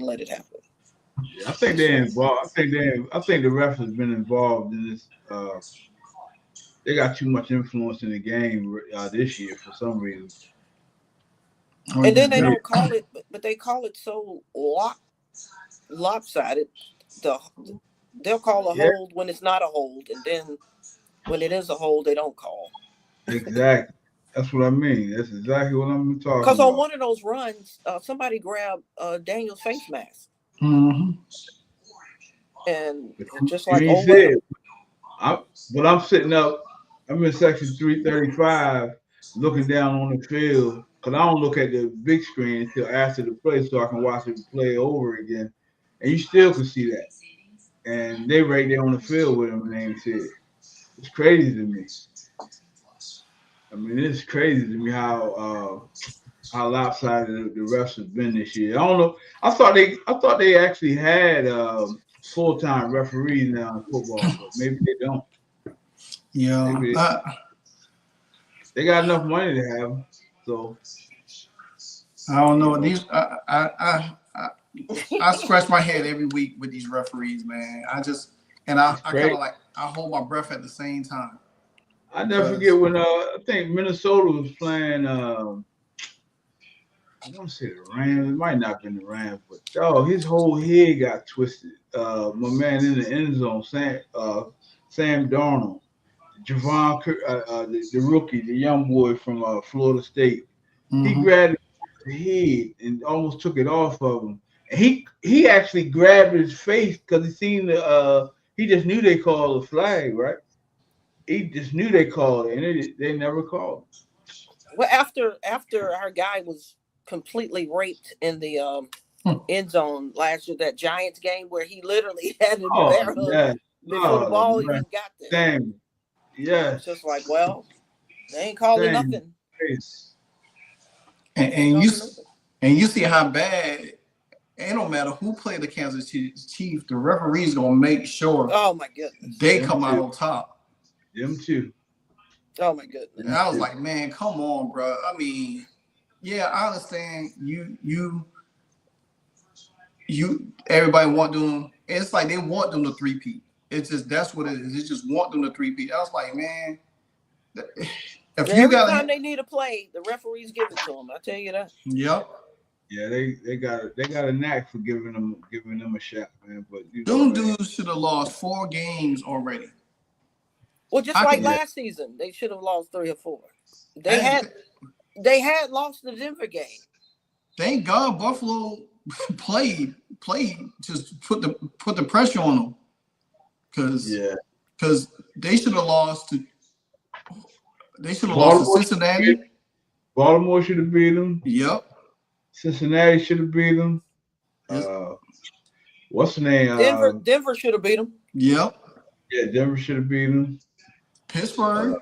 [SPEAKER 3] let it happen.
[SPEAKER 4] Yeah, I think they're involved. I think the ref has been involved in this. They got too much influence in the game this year for some reason.
[SPEAKER 3] And then they don't call it, but they call it so lopsided. They'll call a hold when it's not a hold, and then when it is a hold, they don't call.
[SPEAKER 4] Exactly. That's what I mean. That's exactly what I'm talking about.
[SPEAKER 3] Because on one of those runs, somebody grabbed Daniel's face mask.
[SPEAKER 2] Mm-hmm.
[SPEAKER 3] And just like,
[SPEAKER 4] but I'm sitting up. I'm in section 335, looking down on the field because I don't look at the big screen until after the play, so I can watch it play over again. And you still can see that. And they right there on the field with him, and they ain't see it. It's crazy to me. I mean, it's crazy to me how lopsided the refs have been this year. I don't know. I thought they actually had full-time referees now in football, but maybe they don't.
[SPEAKER 2] Yeah.
[SPEAKER 4] Maybe they got enough money to have them. So
[SPEAKER 2] I don't know. These I scratch my head every week with these referees, man. I kind of like I hold my breath at the same time.
[SPEAKER 4] I never forget when I think Minnesota was playing. I want to say the Rams. It might not have been the Rams, but his whole head got twisted. My man in the end zone, Sam Darnold, Javon, the rookie, the young boy from Florida State. Mm-hmm. He grabbed his head and almost took it off of him. And he actually grabbed his face because he seen he just knew they called the flag, right? He just knew they called it, and they never called.
[SPEAKER 3] Well, after our guy was completely raped in the end zone last year, that Giants game where he literally had a
[SPEAKER 4] Oh
[SPEAKER 3] bear hug
[SPEAKER 4] yes,
[SPEAKER 3] before the
[SPEAKER 4] oh
[SPEAKER 3] ball
[SPEAKER 4] man,
[SPEAKER 3] even got there.
[SPEAKER 4] same,
[SPEAKER 3] I was
[SPEAKER 4] yes,
[SPEAKER 3] just like, well, they ain't calling
[SPEAKER 4] same.
[SPEAKER 3] nothing.
[SPEAKER 2] And you see how bad. It don't matter who played the Kansas Chiefs, the referee's gonna make sure.
[SPEAKER 3] Oh my goodness,
[SPEAKER 2] they come out on top.
[SPEAKER 4] Them too.
[SPEAKER 3] Oh my goodness.
[SPEAKER 2] And I was like, man, come on, bro. I mean, yeah, I understand you everybody want them. It's like they want them to three-peat. It's just that's what it is. They just want them to three-peat. I was like, man, if you
[SPEAKER 3] Every
[SPEAKER 2] got
[SPEAKER 3] time they need a play, the referees give it to them. I tell you that.
[SPEAKER 2] Yep.
[SPEAKER 4] Yeah, they got a knack for giving them a shot, man. But
[SPEAKER 2] them dudes should have lost 4 games already.
[SPEAKER 3] Well, just like last season, they should have lost 3 or 4. They had lost the Denver game.
[SPEAKER 2] Thank God Buffalo played, just put the pressure on them. Because they should have lost to Cincinnati.
[SPEAKER 4] Baltimore should have beat them.
[SPEAKER 2] Yep.
[SPEAKER 4] Cincinnati should have beat them. What's the name?
[SPEAKER 3] Denver should have beat them.
[SPEAKER 2] Yep.
[SPEAKER 4] Yeah, Denver should have beat them.
[SPEAKER 2] Pittsburgh.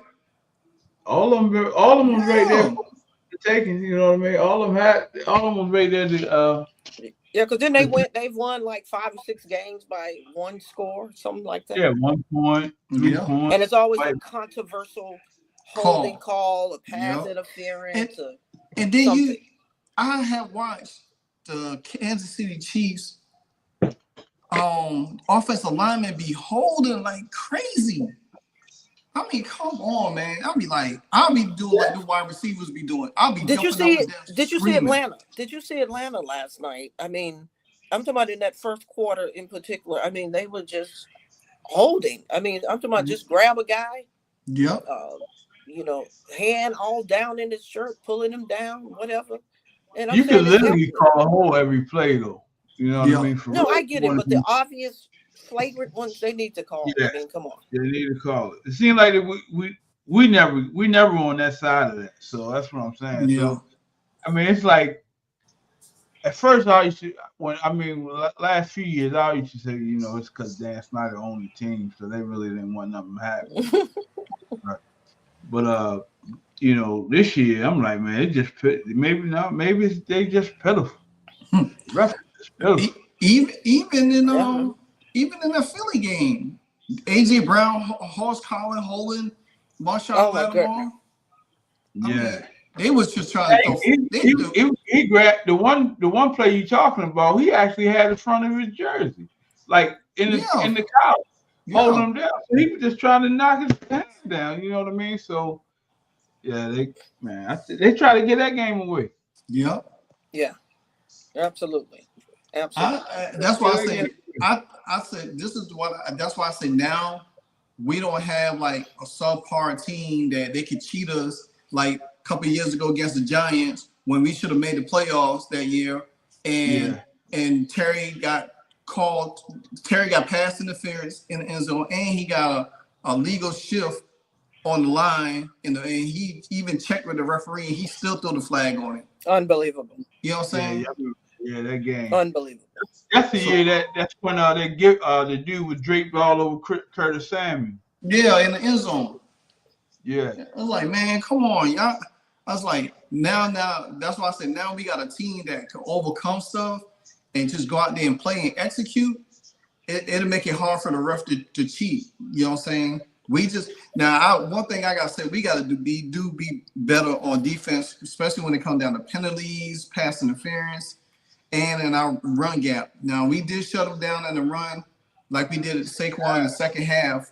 [SPEAKER 4] All of them right there taking. You know what I mean? All of them right there.
[SPEAKER 3] Yeah, because then they've won like 5 or 6 games by 1 score, something like that.
[SPEAKER 4] Yeah, 1 point, 3 points.
[SPEAKER 3] And it's always a controversial holding call, a pass interference,
[SPEAKER 2] and then I have watched the Kansas City Chiefs offensive linemen be holding like crazy. I mean, come on, man. I'll be doing like the wide receivers be doing. Did you see
[SPEAKER 3] Atlanta? Did you see Atlanta last night? I mean, I'm talking about in that first quarter in particular. I mean, they were just holding. I mean, I'm talking about just grab a guy.
[SPEAKER 2] Yep.
[SPEAKER 3] Hand all down in his shirt, pulling him down, whatever. And
[SPEAKER 4] you can literally call a hold every play, though. You know what I mean?
[SPEAKER 3] No, I get it, but the obvious flagrant ones they need to call.
[SPEAKER 4] Yeah.
[SPEAKER 3] I mean, come on.
[SPEAKER 4] They need to call it. It seemed like we never on that side of that. So that's what I'm saying.
[SPEAKER 2] Yeah.
[SPEAKER 4] So, I mean, it's like at first I used to last few years I used to say, it's because that's not the only team, so they really didn't want nothing to happen. Right. But this year I'm like, man, it just maybe they just pitiful. Pitiful.
[SPEAKER 2] Even in the Philly game, AJ Brown, Horse Collin, Holland, Marshawn Lattimore.
[SPEAKER 4] Yeah,
[SPEAKER 2] they was just trying to.
[SPEAKER 4] He grabbed the one play you talking about. He actually had the front of his jersey, like in the collar, holding him down. So he was just trying to knock his hands down. You know what I mean? So yeah, they try to get that game away.
[SPEAKER 2] Yeah.
[SPEAKER 3] Yeah. Absolutely.
[SPEAKER 2] That's why I say I said this is what. That's why I say now we don't have like a subpar team that they could cheat us like a couple of years ago against the Giants when we should have made the playoffs that year. And Terry got pass interference in the end zone, and he got a legal shift on the line, and he even checked with the referee, and he still threw the flag on it.
[SPEAKER 3] Unbelievable.
[SPEAKER 2] You know what I'm saying?
[SPEAKER 4] Yeah, that game.
[SPEAKER 3] Unbelievable.
[SPEAKER 4] That's the year that's when they give the dude was draped all over Curtis Samuel.
[SPEAKER 2] Yeah, in the end zone.
[SPEAKER 4] Yeah.
[SPEAKER 2] I was like, man, come on, y'all. I was like, now, that's why I said now we got a team that can overcome stuff and just go out there and play and execute. It'll make it hard for the ref to cheat. You know what I'm saying? We just one thing I gotta say, we gotta be better on defense, especially when it comes down to penalties, pass interference, and in our run gap. Now we did shut them down in the run, like we did at Saquon in the second half,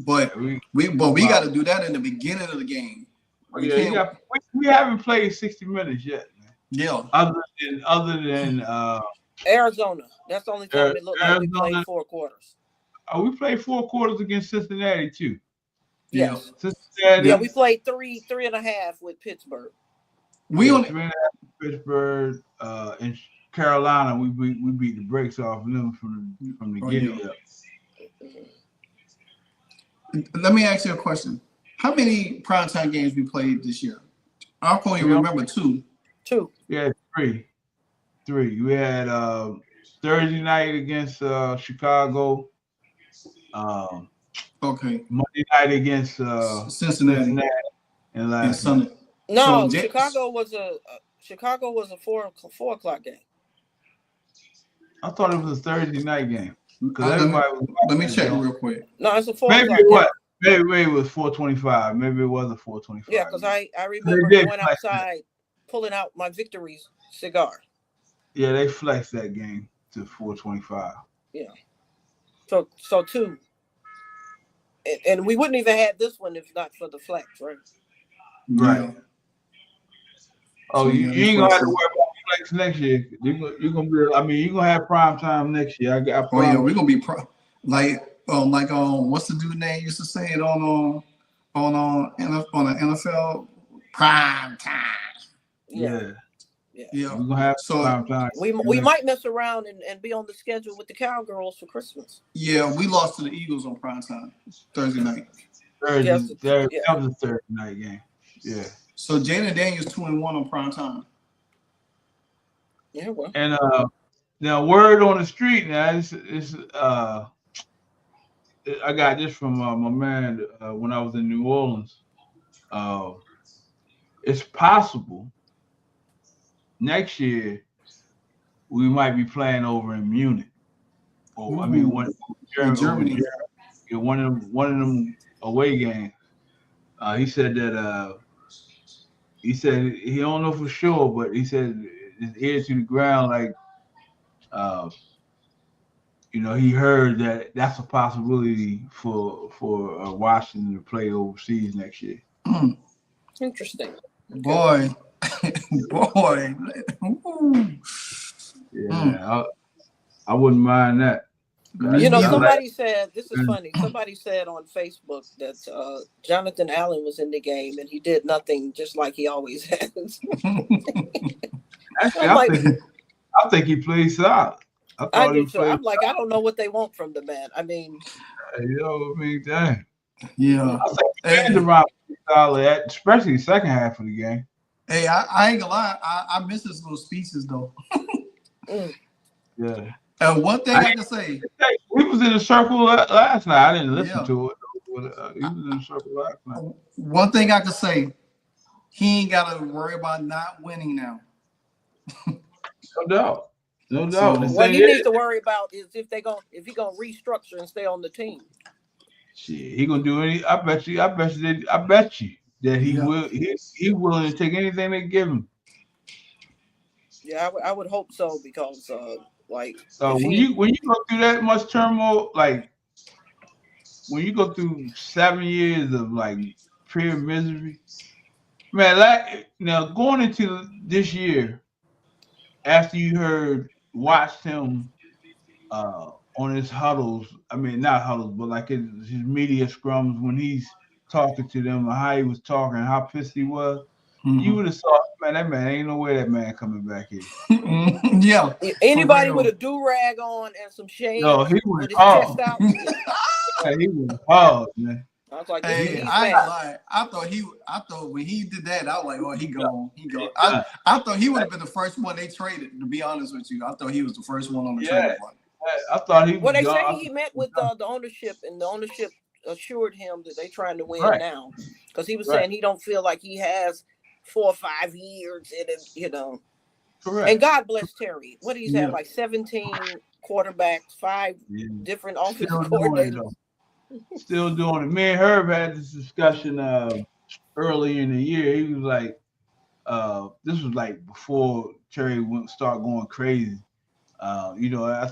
[SPEAKER 2] but we got to do that in the beginning of the game.
[SPEAKER 4] We haven't played 60 minutes yet, man.
[SPEAKER 2] Yeah.
[SPEAKER 4] Other than
[SPEAKER 3] Arizona, that's the only time it looked like we played 4 quarters.
[SPEAKER 4] Oh, we played 4 quarters against Cincinnati too.
[SPEAKER 3] Yes.
[SPEAKER 4] Cincinnati.
[SPEAKER 3] Yeah, we played 3.5 with Pittsburgh.
[SPEAKER 2] We only
[SPEAKER 4] 3.5 with Pittsburgh. In Carolina, we beat the brakes off of them from the beginning up.
[SPEAKER 2] let me ask you a question. How many primetime games we played this year? I can only remember two.
[SPEAKER 4] Yeah, three. We had Thursday night against Chicago.
[SPEAKER 2] Okay.
[SPEAKER 4] Monday night against
[SPEAKER 2] Cincinnati
[SPEAKER 4] and last
[SPEAKER 2] Sunday.
[SPEAKER 4] night.
[SPEAKER 3] No, Chicago was a 4 o'clock game.
[SPEAKER 4] I thought it was a Thursday night game because
[SPEAKER 2] let me check real quick.
[SPEAKER 3] No, it's a 4
[SPEAKER 4] maybe
[SPEAKER 3] o'clock
[SPEAKER 4] it was.
[SPEAKER 3] game.
[SPEAKER 4] Maybe it was 4:25. Maybe it was a 4:25.
[SPEAKER 3] Yeah, because I remember going outside, pulling out my Victory cigar.
[SPEAKER 4] Yeah, they flexed that game to 4:25.
[SPEAKER 3] Yeah. So two. And we wouldn't even have this one if not for the flex, right?
[SPEAKER 4] Right.
[SPEAKER 2] Yeah.
[SPEAKER 4] Oh, you ain't gonna have to worry about flex next year. You're gonna be. I mean, you're gonna have prime time next year.
[SPEAKER 2] We're gonna be what's the dude name used to say it on the NFL prime time.
[SPEAKER 3] Yeah.
[SPEAKER 2] We're
[SPEAKER 4] gonna have prime time.
[SPEAKER 3] We might mess around and be on the schedule with the Cowgirls for Christmas.
[SPEAKER 2] Yeah, we lost to the Eagles on prime time Thursday night.
[SPEAKER 4] That was a Thursday night game. Yeah.
[SPEAKER 2] So Jaden Daniels 2-1 on prime time.
[SPEAKER 3] Yeah, well.
[SPEAKER 4] And now word on the street now is I got this from my man when I was in New Orleans. It's possible next year we might be playing over in Munich. Or
[SPEAKER 2] Germany.
[SPEAKER 4] One of them away games. He said that he don't know for sure, but he said his ear to the ground, like he heard that that's a possibility for Washington to play overseas next year.
[SPEAKER 3] Interesting.
[SPEAKER 2] Boy.
[SPEAKER 4] Yeah, I wouldn't mind that.
[SPEAKER 3] Somebody said, this is funny. Somebody said on Facebook that Jonathan Allen was in the game and he did nothing, just like he always has.
[SPEAKER 4] Actually, I think he played solid.
[SPEAKER 3] I do too. I'm like, I don't know what they want from the man. I mean,
[SPEAKER 4] dang.
[SPEAKER 2] Yeah.
[SPEAKER 4] I think around solid, especially the second half of the game.
[SPEAKER 2] Hey, I ain't gonna lie. I miss his little speeches though.
[SPEAKER 4] Yeah.
[SPEAKER 2] And one thing I can say,
[SPEAKER 4] he was in the circle last night. I didn't listen to it. He was in the circle last night.
[SPEAKER 2] One thing I can say, he ain't got to worry about not winning now.
[SPEAKER 4] No doubt.
[SPEAKER 3] What he needs to worry about is if he gonna restructure and stay on the team.
[SPEAKER 4] Shit, he gonna do any. I bet you that he will. He willing to take anything they give him.
[SPEAKER 3] Yeah, I would hope so because when
[SPEAKER 4] you go through that much turmoil, like when you go through 7 years of like pure misery, man. Now going into this year, after you watched him on his huddles. I mean, not huddles, but like his media scrums when he's talking to them and how he was talking, how pissed he was. Mm-hmm. You would have thought, man, that man ain't no way that man coming back here.
[SPEAKER 2] Yeah.
[SPEAKER 3] Anybody with a do-rag on and some shades.
[SPEAKER 4] No, he was hard. Yeah, he was hard, man.
[SPEAKER 3] I was like,
[SPEAKER 2] I ain't lying. I thought when he did that, I was like, oh, he gone. I thought he would have been the first one they traded, to be honest with you. I thought he was the first one on the trade block.
[SPEAKER 4] I thought he was.
[SPEAKER 3] Well, they say he met with the ownership, and the ownership assured him that they're trying to win now. Because he was saying he don't feel like he has 4 or 5 years in it,
[SPEAKER 4] Correct.
[SPEAKER 3] And God bless Terry. What he's had, like 17 quarterbacks, 5 different offensive coordinators.
[SPEAKER 4] Still doing it. Me and Herb had this discussion early in the year. He was like, this was like before Terry start going crazy. I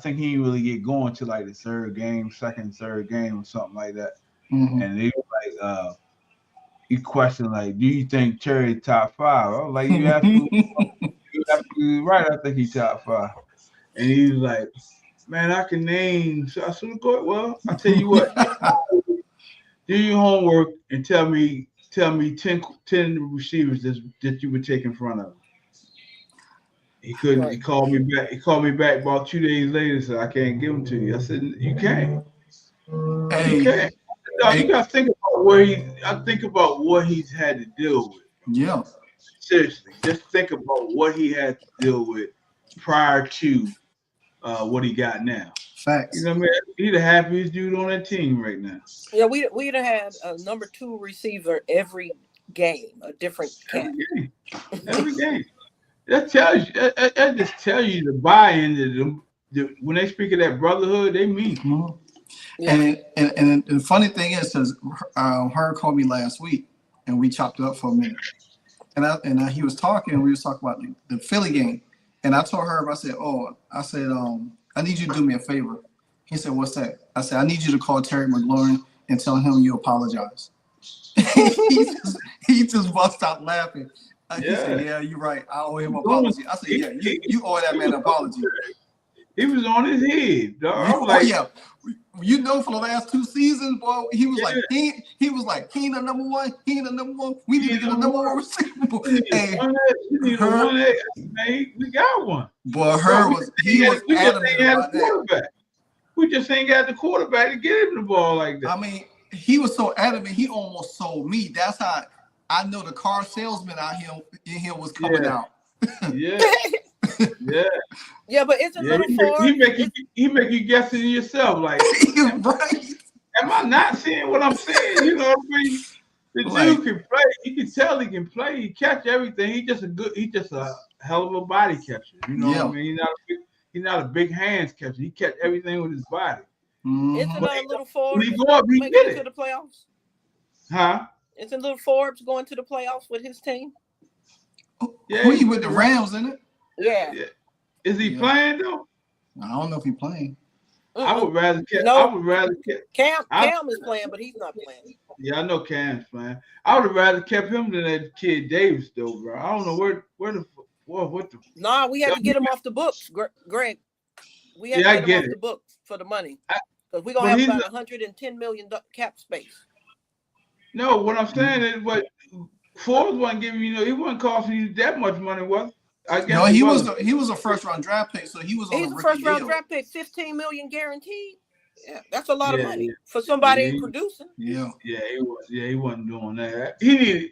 [SPEAKER 4] think he didn't really get going to like the third game or something like that. Mm-hmm. And he was like, he questioned like, do you think Terry top 5? I was like, you're absolutely right. I think he's top 5. And he was like, man, I can name. So I said, well, I'll tell you what. Do your homework and tell me 10 receivers that you would take in front of him. He couldn't. Right. He called me back. He called me back about 2 days later. Said I can't give them to you. I said you can't.
[SPEAKER 2] Hey,
[SPEAKER 4] you can't. No, you gotta think about I think about what he's had to deal with.
[SPEAKER 2] Yeah.
[SPEAKER 4] Seriously, just think about what he had to deal with prior to what he got now.
[SPEAKER 2] Facts.
[SPEAKER 4] You know what I mean? He's the happiest dude on that team right now.
[SPEAKER 3] Yeah, we'd have had a number 2 receiver every game, a different cat.
[SPEAKER 4] Every game. That tells you. That just tells you the buy-in to them. When they speak of that brotherhood, they mean.
[SPEAKER 2] Mm-hmm. Yeah. And the funny thing is, because Herb called me last week, and we chopped it up for a minute. And he was talking. We was talking about the Philly game, and I told Herb, I said, I need you to do me a favor. He said, what's that? I said, I need you to call Terry McLaurin and tell him you apologize. he just bust out laughing. He said, yeah, you're right. I owe him an apology. I said, yeah, you owe that man an apology.
[SPEAKER 4] He was on his head, dog. I was like,
[SPEAKER 2] yeah. You know, for the last 2 seasons, boy, he was like, he was like, he ain't the number one. He ain't the number one. We need to get a number one receiver. Hey,
[SPEAKER 4] we got one.
[SPEAKER 2] Boy, he was adamant about that.
[SPEAKER 4] We just ain't got the quarterback to get him the ball like that.
[SPEAKER 2] I mean, he was so adamant, he almost sold me. That's how I know the car salesman out here in here was coming out.
[SPEAKER 4] Yeah. Yeah.
[SPEAKER 3] Yeah, but it's a little far.
[SPEAKER 4] He make you guess it yourself. Like,
[SPEAKER 2] right.
[SPEAKER 4] Am I not seeing what I'm saying? You know what I mean? The dude can play. You can tell he can play. He catch everything. He just a hell of a body catcher. You know what I mean? He's not a big hands catcher. He catch everything with his body.
[SPEAKER 3] Isn't a little Forbes
[SPEAKER 4] he go up, he
[SPEAKER 3] make
[SPEAKER 4] get
[SPEAKER 3] it
[SPEAKER 4] it
[SPEAKER 3] to the playoffs?
[SPEAKER 4] Huh?
[SPEAKER 3] Isn't little Forbes going to the playoffs with his team?
[SPEAKER 2] Yeah, he with the Rams, isn't it?
[SPEAKER 3] Yeah.
[SPEAKER 4] Is he playing though?
[SPEAKER 2] I don't know if he's playing.
[SPEAKER 4] I would rather.
[SPEAKER 3] Cam is playing, but he's not playing.
[SPEAKER 4] Yeah, I know Cam's playing. I would have rather kept him than that kid Davis though, bro. I don't know what the.
[SPEAKER 3] Nah, we had to get him off the books, Greg. We had to get him off the books for the money because we're gonna have about $110 million cap space.
[SPEAKER 4] No, what I'm saying is, what Forbes wasn't giving you. He wasn't costing you that much money, was it?
[SPEAKER 2] No, he was a first round draft pick, so he was on
[SPEAKER 3] He's a first round draft pick, $15 million guaranteed. Yeah, that's a lot of money for somebody ain't producing.
[SPEAKER 2] Yeah,
[SPEAKER 4] he wasn't doing that. He needed.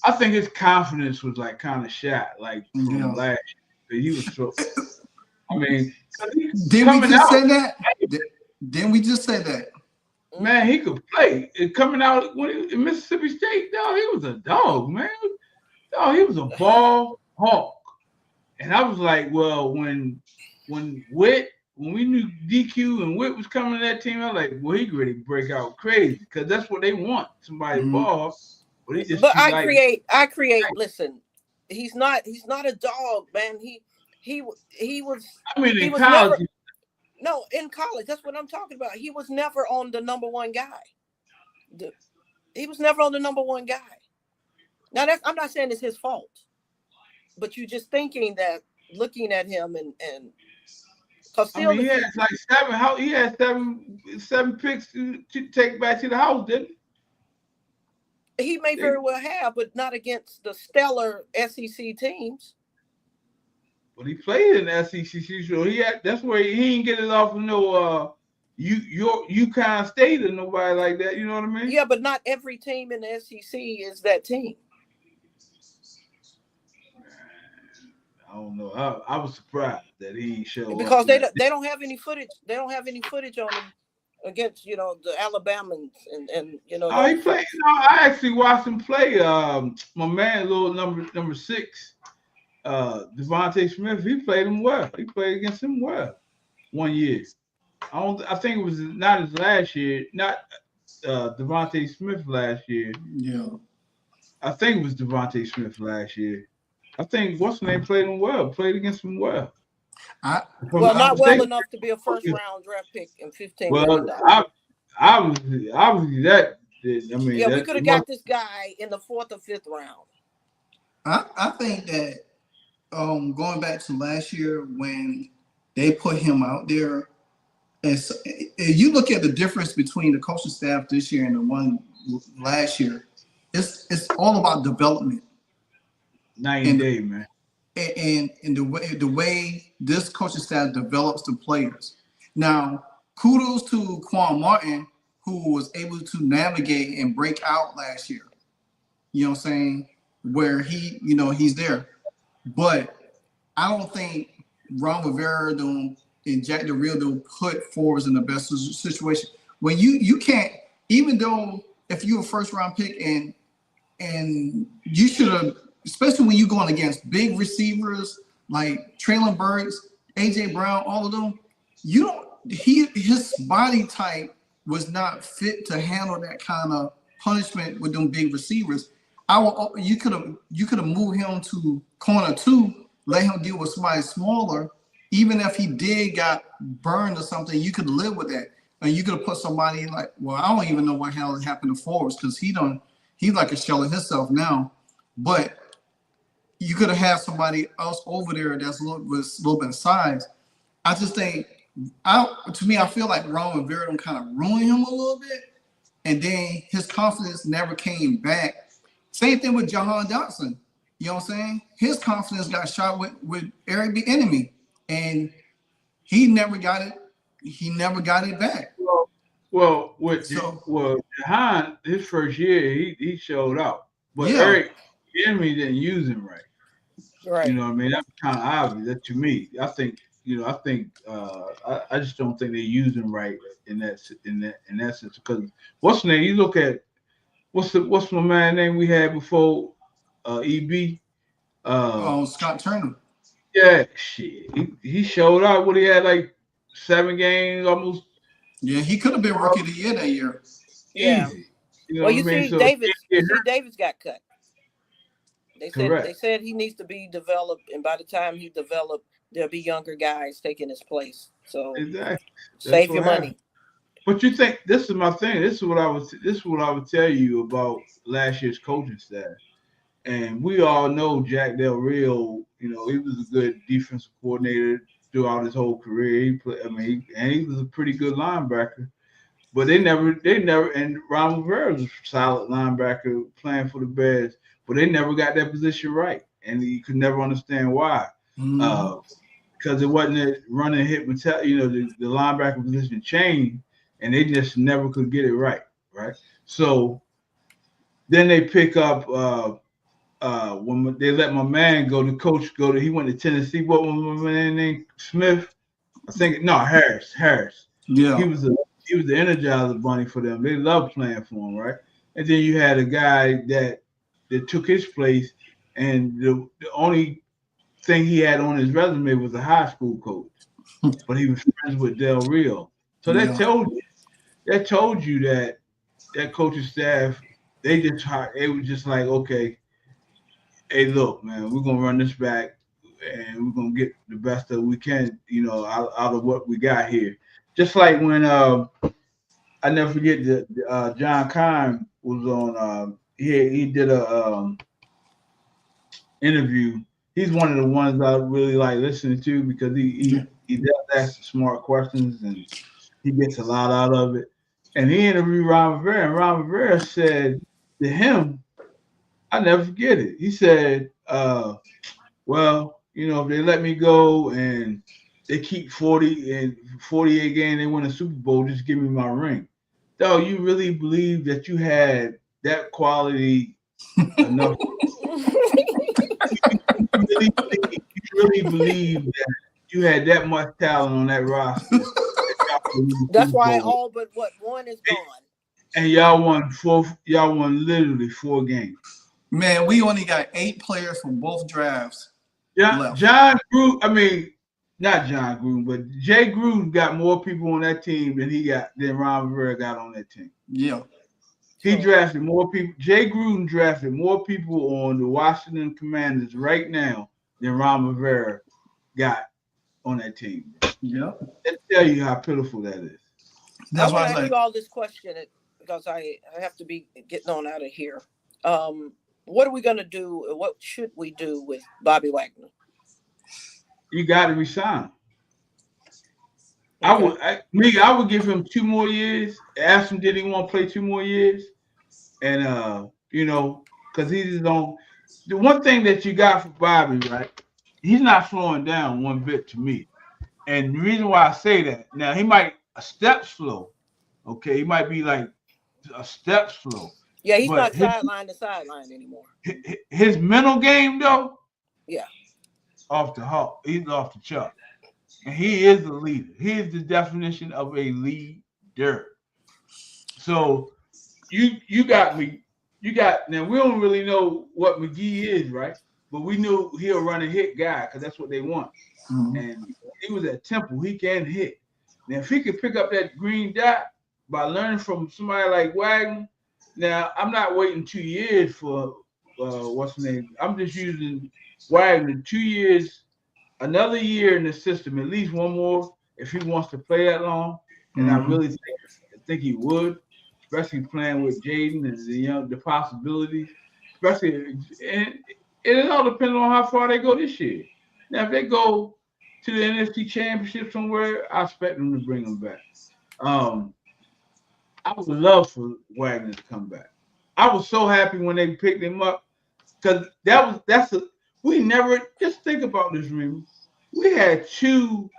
[SPEAKER 4] I think his confidence was like kind of shot, like from last year. He was so. I mean,
[SPEAKER 2] didn't we just say that? Didn't we just say that?
[SPEAKER 4] Man, he could play. Coming out when he was in Mississippi State, dog, he was a dog, man. Dog, he was a ball hawk. And I was like, well, when we knew DQ and Witt was coming to that team, I was like, well, he ready to break out crazy because that's what they want, somebody ball. But he just.
[SPEAKER 3] But I create. Listen, he's not a dog, man. He was.
[SPEAKER 4] I mean, in college.
[SPEAKER 3] In college, that's what I'm talking about. He was never on the number one guy. He was never on the number one guy. Now, I'm not saying it's his fault, but you're just thinking that, looking at him and
[SPEAKER 4] he had like seven. He had seven picks to take back to the house, didn't he?
[SPEAKER 3] He may very well have, but not against the stellar SEC teams.
[SPEAKER 4] But he played in the SEC, so that's where he ain't get it off of no UConn State or nobody like that. You know what I mean?
[SPEAKER 3] Yeah, but not every team in the SEC is that team.
[SPEAKER 4] I don't know. I was surprised that he showed
[SPEAKER 3] because they don't have any footage. They don't have any footage on him against the Alabamans and
[SPEAKER 4] Oh, he played. I actually watched him play. My man, little number 6. Devontae Smith, he played him well. He played against him well 1 year. I think it was not his last year, not Devontae Smith last year.
[SPEAKER 2] Yeah.
[SPEAKER 4] I think it was Devontae Smith last year. I think what's the name played him well, played against him well.
[SPEAKER 3] Not well enough to be a first round draft pick in $15 million.
[SPEAKER 4] Obviously that. I mean,
[SPEAKER 3] we could have got this guy in the 4th or 5th round.
[SPEAKER 2] I think that going back to last year when they put him out there, and you look at the difference between the coaching staff this year and the one last year, it's all about development.
[SPEAKER 4] 90 days, man.
[SPEAKER 2] And the way this coaching staff develops the players. Now, kudos to Quan Martin who was able to navigate and break out last year. You know what I'm saying? Where he's there. But I don't think Ron Rivera and Jack Del Rio don't put forwards in the best situation. When you can't, even though if you're a first round pick and you should have, especially when you're going against big receivers like Traylon Burks, AJ Brown, all of them, his body type was not fit to handle that kind of punishment with them big receivers. You could have moved him to corner 2, let him deal with somebody smaller. Even if he did got burned or something, you could live with that. And you could have put somebody like, well, I don't even know what hell happened to forwards because he's like a shell of himself now. But you could have had somebody else over there that's a little bit of size. I just think, I feel like Ron Rivera kind of ruined him a little bit, and then his confidence never came back. Same thing with Jahan Dotson. You know what I'm saying? His confidence got shot with Eric B. Enemy, and he never got it. He never got it back.
[SPEAKER 4] Jahan, his first year, he showed out, but
[SPEAKER 2] Yeah.
[SPEAKER 4] Eric B. Enemy didn't use him right.
[SPEAKER 3] Right.
[SPEAKER 4] You know what I mean? That's kind of obvious. That to me, I think I just don't think they use him right in that sense. Because what's the name? You look at what's my man name we had before EB?
[SPEAKER 2] Scott Turner.
[SPEAKER 4] Yeah, shit. He showed out. What he had like 7 games almost.
[SPEAKER 2] Yeah, he could have been rookie of the year that year.
[SPEAKER 3] Yeah.
[SPEAKER 4] Easy. You know
[SPEAKER 3] Well,
[SPEAKER 4] what I mean? So
[SPEAKER 3] Davis got cut. They said he needs to be developed, and by the time he developed, there'll be younger guys taking his place. So
[SPEAKER 4] exactly.
[SPEAKER 3] Save your money.
[SPEAKER 4] But you think this is my thing? This is what I would tell you about last year's coaching staff. And we all know Jack Del Rio. You know, he was a good defensive coordinator throughout his whole career. He was a pretty good linebacker. But they never, and Ron Rivera was a solid linebacker playing for the Bears, but they never got that position right, and you could never understand why. Because it wasn't a run and hit mentality. The linebacker position changed, and they just never could get it right. So then they pick up when they let my man go. The coach he went to Tennessee. What was my man named Smith? Harris.
[SPEAKER 2] Yeah,
[SPEAKER 4] he was the Energizer Bunny for them. They loved playing for him, right? And then you had a guy that took his place, and the only thing he had on his resume was a high school coach, but he was friends with Del Rio. So that told you that coaching staff, it was just like, okay, hey, look, man, we're gonna run this back, and we're gonna get the best that we can, out of what we got here. Just like when I never forget that John Kime was on. He did a interview. He's one of the ones I really like listening to because he does ask smart questions and he gets a lot out of it. And he interviewed Ron Rivera, and Ron Rivera said to him, I never forget it. He said, well, if they let me go and they keep 40 and 48 games, they win a Super Bowl, just give me my ring. Though you really believe that you had that quality enough? you really believe that you had that much talent on that roster?
[SPEAKER 3] That's why all but one is gone.
[SPEAKER 4] And y'all won literally 4 games.
[SPEAKER 2] Man, we only got 8 players from both drafts.
[SPEAKER 4] Yeah, John Gruden. Not John Gruden, but Jay Gruden got more people on that team than Ron Rivera got on that team.
[SPEAKER 2] Yeah.
[SPEAKER 4] He drafted more people. Jay Gruden drafted more people on the Washington Commanders right now than Ron Rivera got on that team.
[SPEAKER 2] Yeah.
[SPEAKER 4] That tell you how pitiful that is.
[SPEAKER 3] That's why I ask you all this question because I have to be getting on out of here. What are we going to do? What should we do with Bobby Wagner?
[SPEAKER 4] You got to resign. Okay. I would give him 2 more years. Ask him, did he want to play 2 more years? And because he's on. The one thing that you got for Bobby, right? He's not slowing down one bit to me. And the reason why I say that, now he might a step slow, Okay, he might be like a step slow.
[SPEAKER 3] Yeah, he's
[SPEAKER 4] But
[SPEAKER 3] not sideline to sideline anymore.
[SPEAKER 4] his mental game though,
[SPEAKER 3] Yeah.
[SPEAKER 4] off the hawk. He's off the chart. And he is the leader. He is the definition of a leader. So you got me. You got now. We don't really know what McGee is, right? But we knew he'll run a hit guy because that's what they want.
[SPEAKER 2] Mhm.
[SPEAKER 4] And he was at Temple. He can hit. Now, if he could pick up that green dot by learning from somebody like Wagner, now I'm not waiting 2 years for what's the name. I'm just using Wagner 2 years, another year in the system, at least one more if he wants to play that long. And I
[SPEAKER 2] Mhm.
[SPEAKER 4] really think he would, especially playing with Jaden and the possibilities, especially and it all depends on how far they go this year. Now, if they go to the NFC Championship somewhere, I expect them to bring him back. Um, I would love for Wagner to come back. I was so happy when they picked him up because we never just think about this, Remy. We had two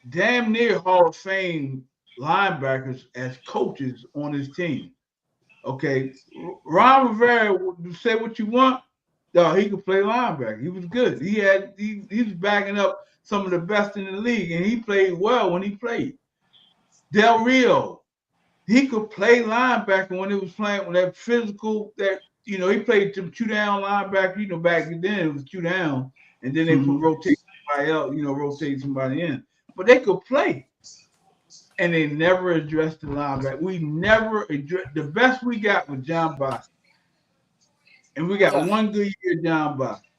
[SPEAKER 4] damn near Hall of Fame linebackers as coaches on his team. Okay, Ron Rivera, say what you want. No, he could play linebacker. He was good. He was backing up some of the best in the league, and he played well when he played. Del Rio, he could play linebacker when he was playing when that physical that he played two down linebacker. Back then it was two down, and then they put
[SPEAKER 2] Mhm.
[SPEAKER 4] rotate somebody else. Rotate somebody in, but they could play. And they never addressed the linebacker. We never addressed the best we got was John Boston. And we got one good year John Boston.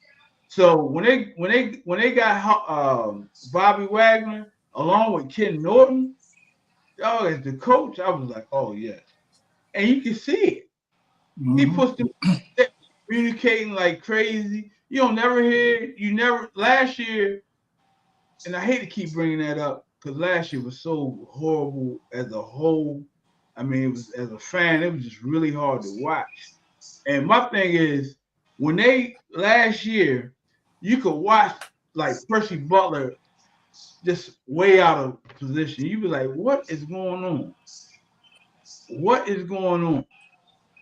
[SPEAKER 4] So when they got Bobby Wagner along with Ken Norton, as the coach, I was like, oh yes. And you can see it. He
[SPEAKER 2] Mhm.
[SPEAKER 4] puts them communicating like crazy. You never last year, and I hate to keep bringing that up because last year was so horrible as a whole. I mean, it was as a fan, it was just really hard to watch. And my thing is, when they last year, you could watch like Percy Butler just way out of position. You be like, what is going on? What is going on?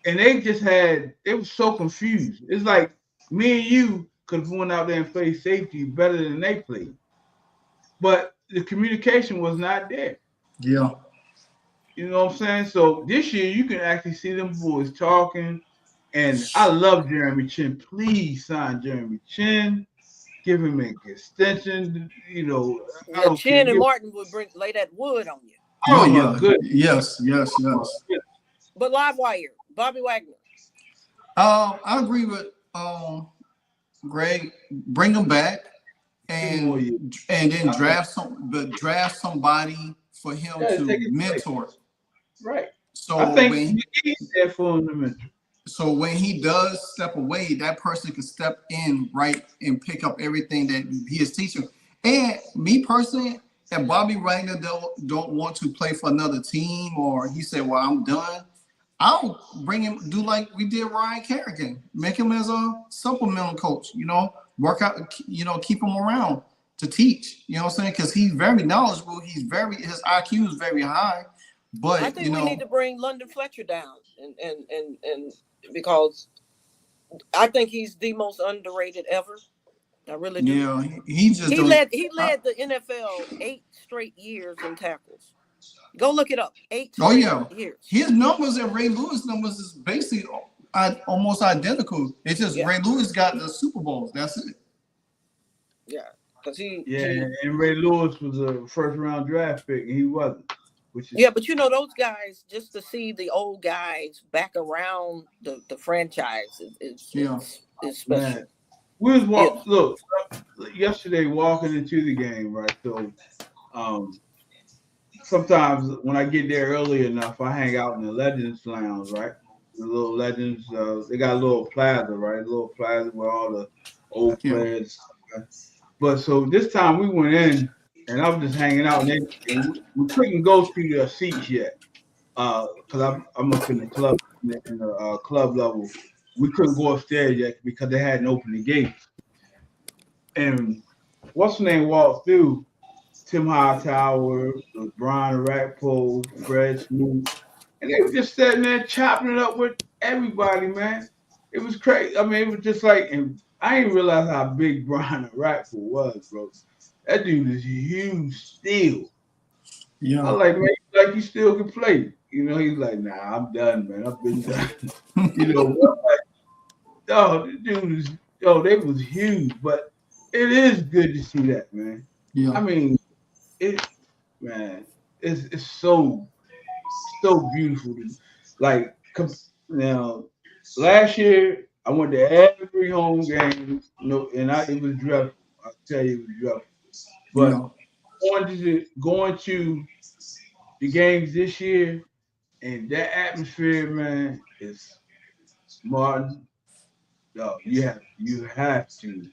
[SPEAKER 4] And they were so confused. It's like me and you could have went out there and played safety better than they played. But the communication was not there.
[SPEAKER 2] Yeah.
[SPEAKER 4] You know what I'm saying? So this year you can actually see them boys talking. And I love Jeremy Chin. Please sign Jeremy Chin. Give him an extension. I
[SPEAKER 3] Yeah,
[SPEAKER 4] don't care.
[SPEAKER 3] Chin and Martin would lay that wood on you.
[SPEAKER 2] Oh
[SPEAKER 4] Oh my
[SPEAKER 2] yeah.
[SPEAKER 4] goodness.
[SPEAKER 2] Yes. Yes. Yes.
[SPEAKER 3] But live wire, Bobby Wagner.
[SPEAKER 2] I agree with Greg. Bring him back,
[SPEAKER 4] 2 more years.
[SPEAKER 2] and then draft somebody for him
[SPEAKER 4] Yeah, take
[SPEAKER 2] to
[SPEAKER 4] his place.
[SPEAKER 2] mentor.
[SPEAKER 4] Right.
[SPEAKER 2] So
[SPEAKER 4] I think he's there for him to mentor.
[SPEAKER 2] So when he does step away, that person can step in right and pick up everything that he is teaching. And me personally, if Bobby Wagner don't want to play for another team, or he said, "Well, I'm done," I'll bring him. Do like we did Ryan Kerrigan, make him as a supplemental coach. Work out. Keep him around to teach. You know what I'm saying? Because he's very knowledgeable. His IQ is very high. But
[SPEAKER 3] I think we need to bring London Fletcher down, and because I think he's the most underrated ever. I really do.
[SPEAKER 2] Yeah, he
[SPEAKER 3] led the NFL 8 straight years in tackles. Go look it up. 8 straight years.
[SPEAKER 2] His numbers and Ray Lewis numbers is basically almost identical. It's just Ray Lewis got the Super Bowls. That's it.
[SPEAKER 3] Yeah, because
[SPEAKER 4] and Ray Lewis was a first-round draft pick, and he wasn't.
[SPEAKER 3] But those guys, just to see the old guys back around the franchise is special.
[SPEAKER 4] Man. We was yesterday walking into the game, right? So sometimes when I get there early enough, I hang out in the Legends Lounge, right? The little Legends, they got a little plaza, right? A little plaza where all the old players. But so this time we went in, and I was just hanging out, and we couldn't go to the seats yet, because I'm up in the club, club level. We couldn't go upstairs yet because they hadn't opened the gates. And what's the name walked through, Tim Hightower, Brian Rackpole, Fred Smoot, and they were just sitting there chopping it up with everybody, man. It was crazy. I mean, it was just like, and I didn't realize how big Brian Rackpole was, bro. That dude is huge still.
[SPEAKER 2] Yeah.
[SPEAKER 4] I was like, man, like he still can play. You know, he's like, nah, I'm done, man. I've been done. You know, like, oh, the dude is, they was huge, but it is good to see that, man.
[SPEAKER 2] Yeah.
[SPEAKER 4] I mean, man, it's so beautiful. Like, now, last year I went to every home game, and it was dreadful. I tell you, it was dreadful. But going to the games this year and that atmosphere, man, is Martin. You have to.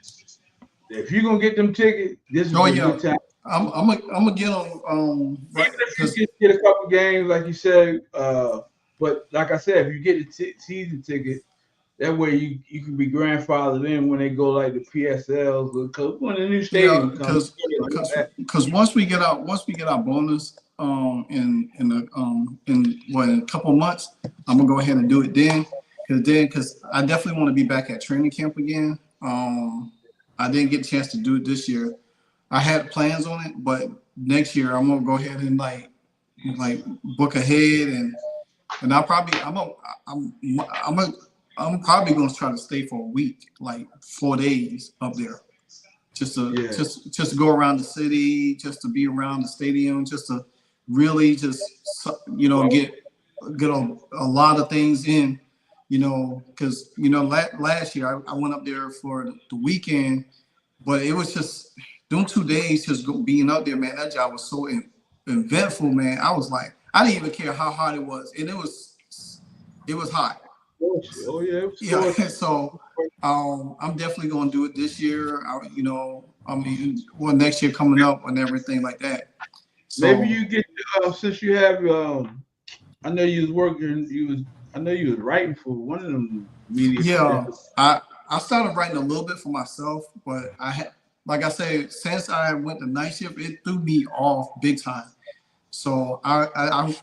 [SPEAKER 4] If you're gonna get them tickets, this is a good time.
[SPEAKER 2] I'm gonna get on.
[SPEAKER 4] Right, even if you get a couple games, like you said, but like I said, if you get a season ticket, that way you can be grandfathered in when they go like the PSLs, because when the new stadium comes.
[SPEAKER 2] Because once we get our bonus in a couple of months, I'm gonna go ahead and do it then. Because I definitely want to be back at training camp again. I didn't get a chance to do it this year. I had plans on it, but next year I'm gonna go ahead and like book ahead, and I'm probably gonna try to stay for a week, like 4 days up there, just to go around the city, just to be around the stadium, just to really just get a lot of things in. Because last year I went up there for the weekend, but it was just them 2 days just being up there, man. That job was so eventful, man. I was like, I didn't even care how hot it was, and it was hot.
[SPEAKER 4] Oh yeah.
[SPEAKER 2] So I'm definitely gonna do it this year. Next year coming up and everything like that. So,
[SPEAKER 4] maybe you get since you have I know you was working. I know you was writing for one of them media.
[SPEAKER 2] Yeah, I started writing a little bit for myself, but like I said, since I went to night shift, it threw me off big time. So I'm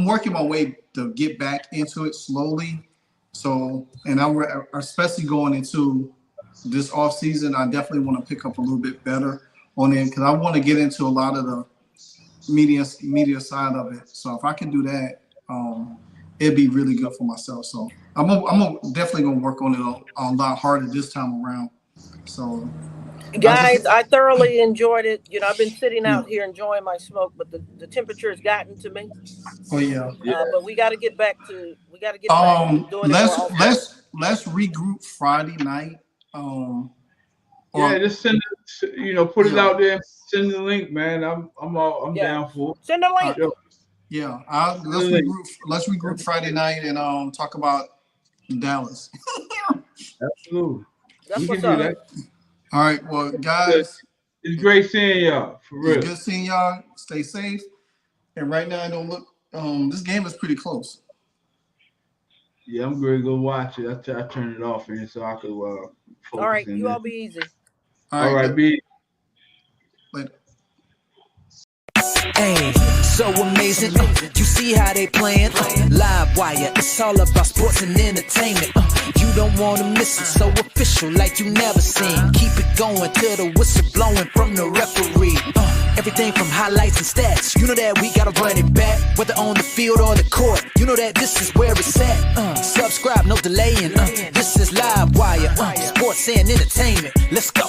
[SPEAKER 2] working my way to get back into it slowly. So, and I'm especially going into this off season, I definitely want to pick up a little bit better on it because I want to get into a lot of the media side of it. So if I can do that, it'd be really good for myself. So I'm definitely gonna work on it a lot harder this time around. So,
[SPEAKER 3] guys, I thoroughly enjoyed it. I've been sitting out here enjoying my smoke, but the temperature has gotten to me.
[SPEAKER 2] Oh yeah.
[SPEAKER 3] But we got to get back to back to doing it.
[SPEAKER 2] Let's regroup Friday night.
[SPEAKER 4] Just send it, put it out there. Send the link, man. I'm down for it.
[SPEAKER 3] Send the link.
[SPEAKER 2] Yeah, let's regroup Friday night and talk about Dallas.
[SPEAKER 4] Absolutely.
[SPEAKER 3] That's what's up.
[SPEAKER 4] That.
[SPEAKER 2] All right, well, guys,
[SPEAKER 4] it's great seeing y'all. For real,
[SPEAKER 2] it's good seeing y'all. Stay safe. And right now, I don't look. This game is pretty close.
[SPEAKER 4] Yeah, I'm going to go watch it. I turn it off here so I could focus.
[SPEAKER 3] All right, you all be easy.
[SPEAKER 2] All right,
[SPEAKER 4] be.
[SPEAKER 2] Later.
[SPEAKER 5] Hey, so amazing. You see how they playing? Live wire, it's all about sports and entertainment. You don't want to miss it, so official like you never seen. Keep it going till the whistle blowing from the referee. Everything from highlights and stats. You know that we gotta run it back, whether on the field or the court. You know that this is where it's at. Subscribe, no delaying. This is Live Wire, sports and entertainment. Let's go.